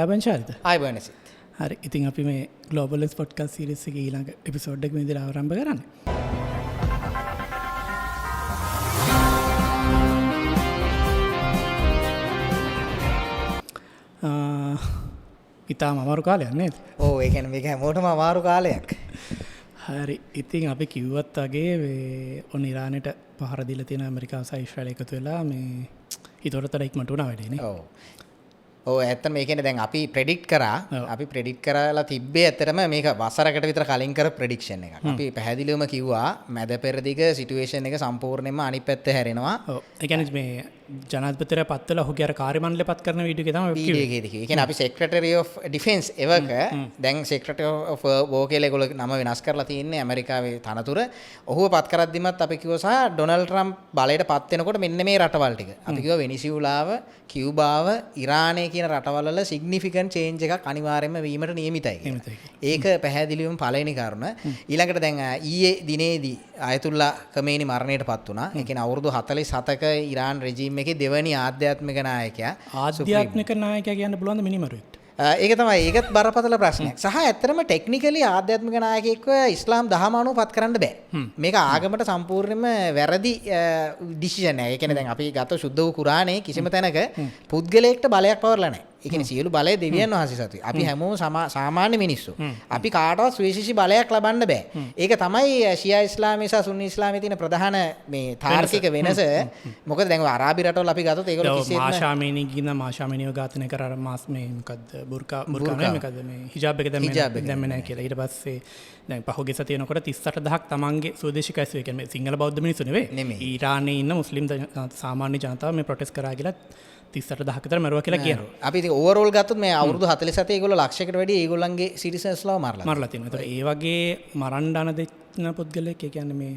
ආබංශාරිත ආයිබෝනසිත් හරි ඉතින් අපි මේ ග්ලෝබල්ස් පොඩ්කාස්ට් සීරීස් එකේ ඊළඟ එපිසෝඩ් එක මෙතන ආරම්භ කරන්නේ. ඉතාලම අමාරු කාලයක් නේද? ඔව් ඒ කියන්නේ මේක හැමෝටම අමාරු කාලයක්. හරි ඉතින් අපි කිව්වත් වගේ මේ ඔන්න ඉරානෙට පහර දීලා තියෙන ඇමරිකාව සහ ඊශ්‍රායල එකතු වෙලා මේ හිතවලතර ඉක්මනට උනා වැඩේනේ. ඔව්. ඔව් ඇත්තටම මේ කියන්නේ දැන් අපි ප්‍රෙඩික්ට් කරලා තිබ්බේ ඇත්තටම මේක වසරකට විතර කලින් කර ප්‍රෙඩික්ෂන් එකක්. අපි පැහැදිලිවම කිව්වා මැද පෙරදිග සිටුේෂන් එක සම්පූර්ණයෙන්ම අනිත් පැත්ත හැරෙනවා. ඔව්. ඒ කියන්නේ මේ ජනාධිපතිවරයා පත් වෙලා ඔහුගේ අර කාර්ය මණ්ඩලය පත් කරන වීඩියෝ එකේ තමයි වීඩියෝ එකේදී කිව්වේ. ඒ කියන්නේ අපි සෙක්‍රටරි ඔෆ් ඩිෆෙන්ස් එවක දැන් සෙක්‍රටරි ඔෆ් වෝ කියලා ඒගොල්ලෝ නම වෙනස් කරලා තියෙන්නේ ඇමරිකාවේ තනතුර. ඔහුව පත් කරද්දිමත් අපි කිව්වා සහ ඩොනල්ඩ් ට්‍රම්ප් බලයට පත් වෙනකොට මෙන්න මේ රටවල් ටික. අපි කිව්වා වෙනිසියුලාව, කියුබාව, ඉරානය කියන රටවල් වල සිග්නිෆිකන්ට් චේන්ජ් එකක් අනිවාර්යයෙන්ම වීමට නියමිතයි. ඒක පැහැදිලිවම පළවෙනි කාරණ. ඊළඟට දැන් ඊයේ දිනේදී අයතුල්ලා කමේනි මරණයට පත් වුණා. ඒ කියන්නේ අවුරුදු 47ක ඉරාන් රෙජිම් එකේ දෙවැනි ආධ්‍යාත්මික නායකයා. ආධ්‍යාත්මික நாயකයා කියන්න පුළුවන්ද මිනිමරුවෙක්ට? ඒක තමයි ඒකත් බරපතල ප්‍රශ්නයක්. සහ ඇත්තටම ටෙක්නිකලි ආධ්‍යාත්මික නායකයෙක්ව ඉස්ලාම් දහම අනුව පත් කරන්න බෑ. මේක ආගමට සම්පූර්ණයෙන්ම වැරදි ඩිසිෂන් එකක්. ඒ කියන්නේ දැන් අපි ගත්ත සුද්ධ වූ කුරානයේ කිසිම තැනක පුද්ගලයෙක්ට බලයක් පවර්ලා නැහැ. ඒ කියන්නේ සියලු බලය දෙවියන් වහන්සේ සතුයි. අපි හැමෝම සාමාන්‍ය මිනිස්සු. අපි කාටවත් සුවිශේෂී බලයක් ලබන්න බෑ. ඒක තමයි ෂියා ඉස්ලාමයේ සහ සුන්නි ඉස්ලාමයේ තියෙන ප්‍රධාන මේ තාර්කික වෙනස. මොකද දැන් අරාබි රටවල් අපි ගත්තොත් ඒගොල්ලෝ කිසිම මාෂාමිනී කියන මාෂාමිනීව ඝාතනය කර අර මාස් මේ මොකද්ද බුර්කා නේ මොකද්ද මේ හිජාබ් එක දැම්මේ නැහැ කියලා. ඊට පස්සේ දැන් පහුගිය සතියේ යනකොට 38000ක් තමන්ගේ ස්වදේශික ඇස්සේ කියන්නේ සිංහල බෞද්ධ මිනිස්සු නෙවෙයි. ඊරානයේ ඉන්න මුස්ලිම් සාමාන්‍ය ජනතාව මේ ප්‍රොටෙස්ට් කරා කියලා 38000ක විතර මරුවා කියලා කියනවා. අපි ඉතින් ඕවරෝල් ගත්තොත් මේ අවුරුදු 47 ඒගොල්ලෝ ලක්ෂයකට වැඩි ඒගොල්ලන්ගේ සිටිසන්ස්ලාව මරලා තියෙනවා. ඒතර ඒ වගේ මරන්න දන දෙන්න පුද්ගලයෙක් ඒ කියන්නේ මේ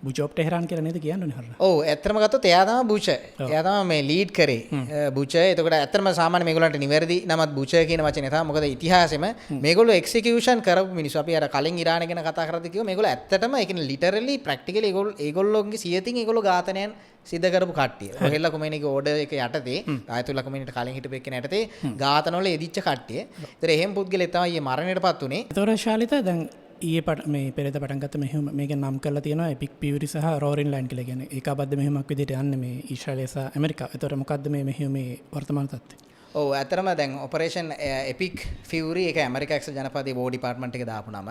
බුචොප් ටෙහරාන් කියලා නේද කියන්නේ හරියට. ඔව් ඇත්තම ගත්තොත් එයා තමයි බුච. එයා තමයි මේ ලීඩ් කරේ. බුච. එතකොට ඇත්තම සාමාන්‍ය මේගොල්ලන්ට නිවැරදි නමත් බුච කියන වචනේ තමයි. මොකද ඉතිහාසෙම මේගොල්ලෝ එක්සිකියුෂන් කරපු මිනිස්සු. අපි අර කලින් ඉරාන ගැන කතා කරද්දී කිව්වා මේගොල්ලෝ ඇත්තටම ඒ කියන්නේ ලිටරලි ප්‍රැක්ටිකලි ඒගොල්ලෝගේ සියතින් ඒගොල්ලෝ ඝාතනයන් සිද්ධ කරපු කට්ටිය. රොහෙල්ලා කොමේනිගේ ඕඩර් එක යටතේ ආයතුල්ලා කොමේනිට කලින් හිටපු එක්කෙනා යටතේ ඝාතනවල එදිච්ච කට්ටිය. ඒතර එහෙම පුද්ගලෙක් තමයි මේ මරණයටපත් උනේ. ඒතර ශාලිත දැන් ඊයේ මේ පෙරේද පටන් ගත්ත මෙහෙම මේක නම් කරලා තියෙනවා එපික් පියුරි සහ රෝරින් ලයින් කියලා කියන්නේ ඒකාබද්ධ මෙහෙමක් විදිහට යන්නේ මේ ඊශ්‍රායලය සහ ඇමරිකාව. ඒතර මොකද්ද මේ මෙහෙම මේ වර්තමාන තත්ත්වය? ඔව් ඇත්තටම දැන් ඔපරේෂන් එපික් ෆියුරි ඒක ඇමරිකා එක්සත් ජනපදයේ වෝ ඩිපාර්ට්මන්ට් එක දාපු නම.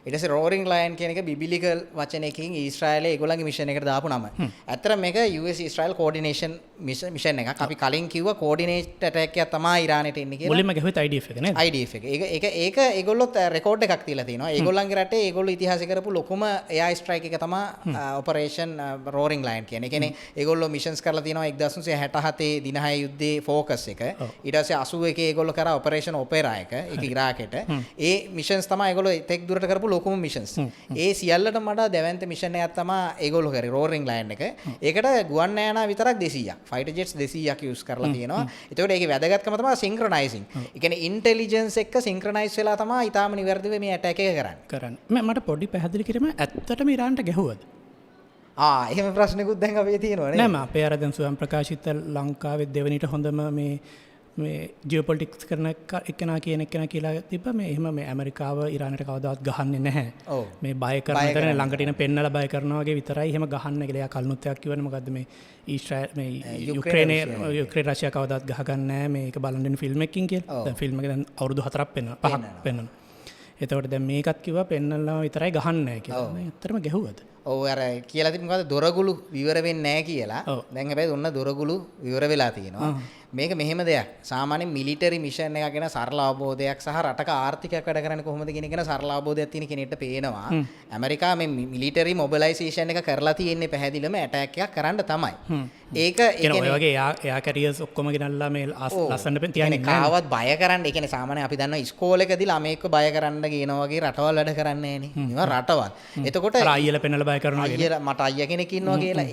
ඊට පස්සේ රෝරින් ලයන් කියන එක බිබිලිකල් වචනයකින් ඊශ්‍රායලයේ ඒගොල්ලන්ගේ මිෂන් එකට දාපු නම. ඇත්තටම මේක US ඊශ්‍රායල් කෝඩිනේෂන් මිෂන් එකක්. අපි කලින් කිව්වා කෝඩිනේට් ඇටැක් එකක් තමයි ඉරානෙට එන්නේ කියලා. මුලින්ම ගහුවෙත් IDF එක නේද? IDF එක. ඒක ඒගොල්ලොත් රෙකෝඩ් එකක් තියලා තිනවා. ඒගොල්ලන්ගේ රටේ ඒගොල්ලෝ ඉතිහාසය කරපු ලොකුම එයාර් ස්ට්‍රයික් එක තමයි ඔපරේෂන් රෝරින් ලයන් කියන්නේ. ඒ කියන්නේ ඒගොල්ලෝ මිෂන්ස් කරලා තිනවා 1967 දින 6 යුද්ධයේ ફોකස් එක. ඊට පස්සේ 81 ඒගොල්ලෝ කරා ඔපරේෂන් ඔපෙරා එක ඒක ඉරාකෙට. ඒ මිෂන්ස් තමයි ඒගොල්ලෝ තෙක් දුරට කරපු ලොකුම මිෂන්ස්. ඒ සියල්ලටම වඩා දැවැන්ත මිෂන් එකක් තමයි ඒගොල්ලෝ කරේ රෝරින් ලයන් එක. ඒකට ගුවන් යානා විතරක් 200ක් ෆයිටර් ජෙට්ස් 200ක් යූස් කරලා තියෙනවා. ඒතකොට ඒකේ වැදගත්කම තමයි සින්ක්‍රොනයිසින්. ඒ කියන්නේ ඉන්ටෙලිජන්ස් එක්ක සින්ක්‍රොනයිස් වෙලා තමයි ඊටාම නිවැරදිව මේ ඇටැක් එක කරන්නේ. මට පොඩි පැහැදිලි කිරීම ඇත්තටම ඉරාන්ට ගැහුවද? එහෙම ප්‍රශ්නකුත් දැන් අපේ තියෙනවා නේ. නෑ අපේ අර දැන් සුවම් ප්‍රකාශිත ලංකාවේ දෙවෙනිට හොඳම මේ ජියෝපොලිටික්ස් කරන එක්කෙනා කියන එක්කෙනා කියලා තිබ්බා මේ එහෙම මේ ඇමරිකාව ඉරානට කවදාවත් ගහන්නේ නැහැ. මේ බය කරන තරනේ ළඟට ඉන පෙන්නලා බය කරනවා වගේ විතරයි එහෙම ගහන්න කියලා. එයා කල්නුත් එකක් කිව්වනේ මොකද්ද මේ ඊශ්‍රායල් මේ යුක්‍රේන රෂ්‍යාව කවදාවත් ගහගන්නේ නැහැ මේක බලන් දෙන ෆිල්ම් එකකින් කියලා. දැන් ෆිල්ම් එක දැන් අවුරුදු 4ක් පෙන්වනවා 5ක් පෙන්වනවා. එතකොට දැන් මේකත් කිව්වා පෙන්නලා විතරයි ගහන්නේ නැහැ කියලා. මේ ඇත්තටම ගැහුවද? ඔව් අර කියලා තිබුණ මොකද්ද දොරගුළු විවර වෙන්නේ නැහැ කියලා. දැන් හැබැයි ඔන්න දොරගුළු විවර වෙලා තියෙනවා. මේක මෙහෙම දෙයක්. සාමාන්‍ය මිලිටරි මිෂන් එකක් ගැන සරල අවබෝධයක් සහ රටක ආර්ථිකයක් වැඩ කරන්නේ කොහොමද කියන එක ගැන සරල අවබෝධයක් තියෙන කෙනෙක්ට පේනවා. ඇමරිකාව මේ මිලිටරි මොබිලයිසේෂන් එක කරලා තියෙන්නේ පැහැදිලිවම ඇටැක් එකක් කරන්න තමයි. ඒක ඒ කියන්නේ වගේ එයා කැරියර්ස් ඔක්කොම ගෙනල්ලා මේ ලස්සනට තියන්නේ කාවත් බය කරන්න. ඒ කියන්නේ සාමාන්‍ය අපි දන්නවා ඉස්කෝලේකදී ළමයෙක්ව බය කරන්න කියනවා වගේ රටවල් වැඩ කරන්නේ නැහැ නේ. ඒවා රටවල්. එතකොට අයියලා පෙන්නලා බය කරනවා අයියලා මට අයියා කෙනෙක් ඉන්නවා කියලා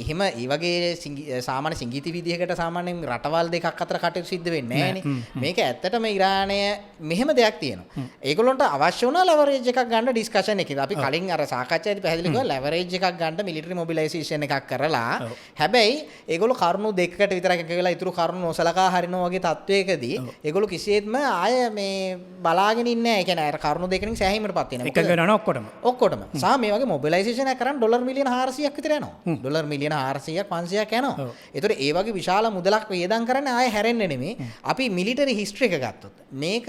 එහෙම ඒ වගේ සාමාන්‍ය සිංගීති විදිහකට සාමාන්‍යයෙන් රටවල් දෙකක් අතර කටයුතු සිද්ධ වෙන්නේ නැහැනේ. මේක ඇත්තටම ඉරානය මෙහෙම දෙයක් තියෙනවා. ඒගොල්ලන්ට අවශ්‍ය වුණා ලෙවරේජ් එකක් ගන්න ඩිස්කෂන් එකේ. අපි කලින් අර සාකච්ඡාවේදී පැහැදිලි කළා ලෙවරේජ් එකක් ගන්න මිලිටරි මොබිලයිසේෂන් එකක් කරලා හැබැයි ඒගොල්ලෝ කරුණු දෙකකට විතරක් එක වෙලා ඉතුරු කරුණු නොසලකා හරිනවා වගේ තත්වයකදී ඒගොල්ලෝ කිසියෙත්ම ආය මේ බලාගෙන ඉන්නේ නැහැ. ඒ කියන්නේ අර කරුණු දෙකකින් සෑහීමකටපත් වෙනවා. එකඟ වෙනවා ඔක්කොටම. සහ මේ වගේ මොබිලයිසේෂන් එක කරන් ඩොලර් මිලියන 400ක් විතර යනවා. ඩොලර් මිලියන 400ක් 500ක් යනවා. ඒතකොට ඒ වගේ විශාල මුදලක් වේදම් කරන්නේ ආය හැරෙන්නේ නෙමෙයි. අපි මිලිටරි හිස්ටරි එක ගත්තොත් මේක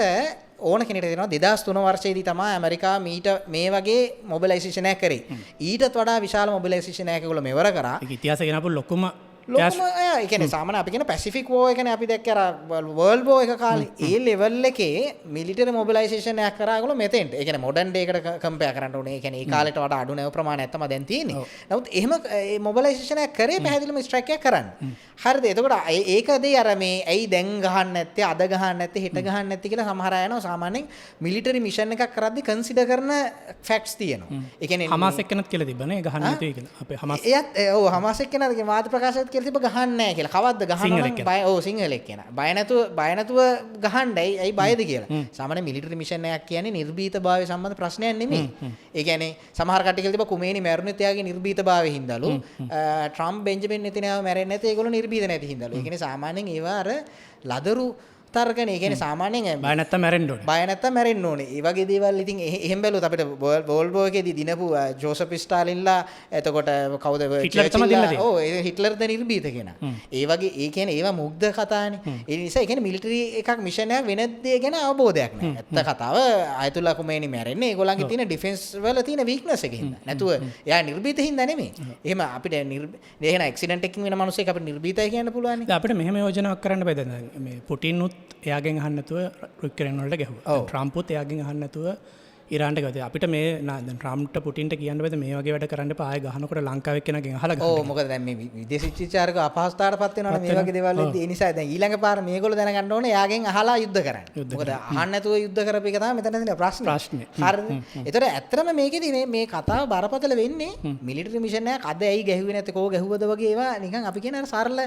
ඕන කෙනෙක්ට දෙනවා 2003 වර්ෂයේදී තමයි ඇමරිකාව මීට මේ වගේ මොබිලයිසේෂන් එකක් කරේ. ඊටත් වඩා විශාල මොබිලයිසේෂන් එකක් ඒගොල්ලෝ මෙවර කරා. ඒක ඉතිහාසය ගෙනපු ලොකුම ඒ කියන්නේ සාමාන්‍ය අපි කියන පැසිෆික් වෝ එකනේ අපි දැක්ක අර වර්ල්ඩ් වෝ එක කාලේ ඒ ලෙවල් එකේ මිලිටරි මොබිලයිසේෂන් එකක් කරා ඒගොල්ලෝ මෙතෙන්ට. ඒ කියන්නේ මොඩර්න් ඩේ එකට කම්පෙයාර් කරන්න ඕනේ. ඒ කියන්නේ ඒ කාලේට වඩා අඩු නැව ප්‍රමාණයක් තමයි දැන් තියෙන්නේ. නමුත් එහෙම මේ මොබිලයිසේෂන් එකක් කරේ පැහැදිලිම ස්ට්‍රයික් එකක් කරන්නේ. හරිද? එතකොට ඒකදී අර මේ ඇයි දැන් ගහන්න නැත්තේ අද ගහන්න නැත්තේ හෙට ගහන්න නැත්තේ කියලා සමහර අය යනවා සාමාන්‍යයෙන් මිලිටරි මිෂන් එකක් කරද්දී කන්සිඩර් කරන ෆැක්ට්ස් තියෙනවා. ඒ කියන්නේ හමාස් එක්කනත් කියලා තිබ්බනේ ගහන්න නැතුයි කියලා. අපේ හමාස් එයත් ඔව් හමාස් එක්කනත් වාද ප්‍රකාශයත් කියලා තිබ්බ ගහන්නේ නැහැ කියලා. කවද්ද ගහනවා බය ඔව් සිංහලෙක් කියන. බය නැතුව ගහන්නයි ඇයි බයද කියලා. සාමාන්‍ය මිලිටරි මිෂන් එකක් කියන්නේ නිර්භීතභාවය සම්බන්ධ ප්‍රශ්නයක් නෙමෙයි. ඒ කියන්නේ සමහර කට්ටිය කියලා තිබ්බ කුමේනි මැරුණෙත් එයාගේ නිර්භීතභාවයෙන් හින්දාලු. ට්‍රම්ප් බෙන්ජමින් නෙතන්යාහු මැරෙන්නේ නැති ඒගොල්ලෝ නිර්භීත නැති හින්දාලු. ඒ කියන්නේ සාමාන්‍යයෙන් ඒවා අර ලදරු තර්කන. ඒ කියන්නේ සාමාන්‍යයෙන් බය නැත්තම් මැරෙන්න ඕනේ. බය නැත්තම් මැරෙන්න ඕනේ. ඒ වගේ දේවල් ඉතින් එහෙම බැලුවොත් අපිට වර්ල්ඩ් වෝ එකේදී දිනපු ජෝසප් ස්ටාලින්ලා එතකොට කවුද ඔව් හිට්ලර්ද නිර්භීත කෙනා. ඒ වගේ ඒ කියන්නේ ඒවා මුග්ධ කතානේ. ඒ නිසා ඒ කියන්නේ මිලිටරි එකක් මිෂන් එකක් වෙන දේ ගැන අවබෝධයක් නැහැ. ඇත්ත කතාව අයතුල්ලා කුමේනි මැරෙන්නේ ඒගොල්ලන්ගේ තියෙන ඩිෆෙන්ස් වල තියෙන වීක්නස් එකකින්. නැතුව එයා නිර්භීත හින්දා නෙමෙයි. එහෙම අපිට එහෙන ඇක්සිඩන්ට් එකකින් වෙන මිනිස්සෙක් අපිට නිර්භීතයි කියන්න පුළුවන් නේ. අපිට මෙහෙම යෝජනාවක් කරන්න බෑ දැන් මේ පුටින් උත් එයාගෙන් අහන්න නැතුව යුක්‍රේන් වලට ගැහුවා. ට්‍රම්ප්ත් එයාගෙන් අහන්න නැතුව ඉරාන්ට ගියා. අපිට මේ දැන් ට්‍රම්ප්ට පුටින්ට කියන්න බෑද මේ වගේ වැඩ කරන්න එපා. ආයෙ ගහනකොට ලංකාවේ කෙනගෙන් අහලා ගන්න. ඔව් මොකද දැන් මේ විදේශ විචාරක අපහසුතාවටපත් වෙනවනේ මේ වගේ දේවල් වෙද්දී. ඒ නිසා දැන් ඊළඟ පාර මේගොල්ලෝ දැනගන්න ඕනේ එයාගෙන් අහලා යුද්ධ කරන්න. මොකද අහන්න නැතුව යුද්ධ කරපු එක තමයි මෙතන තියෙන ප්‍රශ්නේ. හරිද? ඒතර ඇත්තටම මේකෙදි මේ කතාව බරපතල වෙන්නේ මිලිටරි මිෂන් එකක් අද ඇයි ගැහුවේ නැත්තේ කෝ ගැහුවද වගේ ඒවා නිකන් අපි කියන අර සරල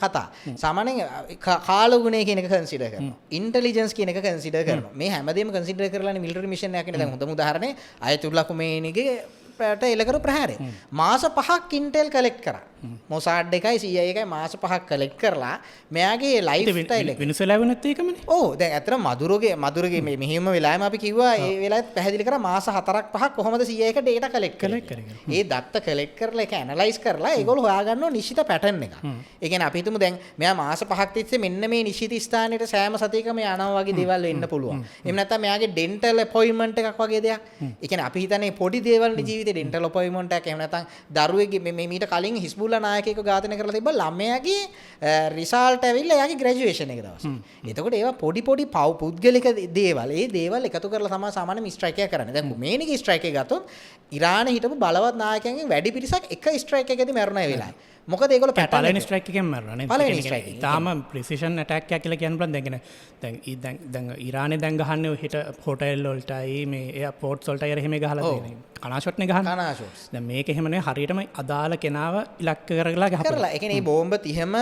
කතා. සාමාන්‍යයෙන් කාලගුණය කියන එක කන්සිඩර් කරනවා. ඉන්ටෙලිජන්ස් කියන එක කන්සිඩර් කරනවා. මේ හැමදේම කන්සිඩර් කරලානේ මිලිටරි මිෂන් එකක් නේ. දැන් හොඳම උදාහරණය අයතුල්ලා කුමේනිගේ ට එලකරු ප්‍රහාරය. මාස 5ක් ඉන්ටෙල් කලෙක්ට් කරා. මොසාඩ් එකයි CIA එකයි මාස 5ක් කලෙක්ට් කරලා මෙයාගේ ලයිෆ් ස්ටයිල් එක වෙනසලා වුණත් ඒකමනේ. ඔව් දැන් ඇත්තට මදුරුගේ මේ මෙහෙම වෙලාවෙම අපි කිව්වා ඒ වෙලාවෙත් පැහැදිලි කරා මාස 4ක් 5ක් කොහොමද CIA එක data කලෙක්ට් කරන්නේ. ඒ දත්ත කලෙක්ට් කරලා ඒක ඇනලයිස් කරලා ඒගොල්ලෝ හොයාගන්නවා නිශ්චිත පැටර්න් එකක්. ඒ කියන්නේ අපි හිතමු දැන් මෙයා මාස 5ක් තිස්සේ මෙන්න මේ නිශ්චිත ස්ථානෙට සෑම සතියකම යනවා වගේ දේවල් වෙන්න පුළුවන්. එහෙම නැත්නම් මෙයාගේ ඩෙන්ටල් අපොයින්ට්මන්ට් එකක් වගේ දෙයක්. ඒ කියන්නේ අපි හිතන්නේ පොඩි දේවල් නේ ජීවිතේ ඩෙන්ටල් අපොයින්ට්මන්ට් එකක් එහෙම නැත්නම් දරුවෙක්ගේ මේ මීට කලින් හිස්බුල්ලා නායකයෙක්ව ඝාතනය කරලා තිබ්බ ළමයාගේ රිසල්ට් ඇවිල්ලා එයාගේ ග්‍රැජුවේෂන් එක දවසේ. එතකොට ඒවා පොඩි පුද්ගලික දේවල්. ඒ දේවල් එකතු කරලා තමයි සාමාන්‍ය ස්ට්‍රයික් එක කරන්නේ. දැන් කුමේනිගේ ස්ට්‍රයික් එක ගත්තොත් ඉරානයේ හිටපු බලවත් නායකයන්ගෙන් වැඩි පිරිසක් එක ස්ට්‍රයික් එකකදී මැරුණා ඒ වෙලාවේ. මොකද ඒගොල්ලෝ පැටර්න් පළවෙනි ස්ට්‍රයික් එකෙන් මැරුණා නේද? පළවෙනි ස්ට්‍රයික් එක. තාම ප්‍රිසිෂන් ඇටැක් එකක් කියලා කියන්න පුළුවන්. දැන් ඉරානේ දැන් ගහන්නේ හිට හොටෙල් වලටයි මේ එයාපෝට්ස් වලටයි එහෙම ගහලා තියෙන්නේ. කනාෂොට් නේ ගහන්නේ. කනාෂොට්ස්. දැන් මේක එහෙම නෙවෙයි හරියටම අදාළ කෙනාව ඉලක්ක කරලා ගහපුවා. කරලා. ඒ කියන්නේ මේ බෝම්බ 30ම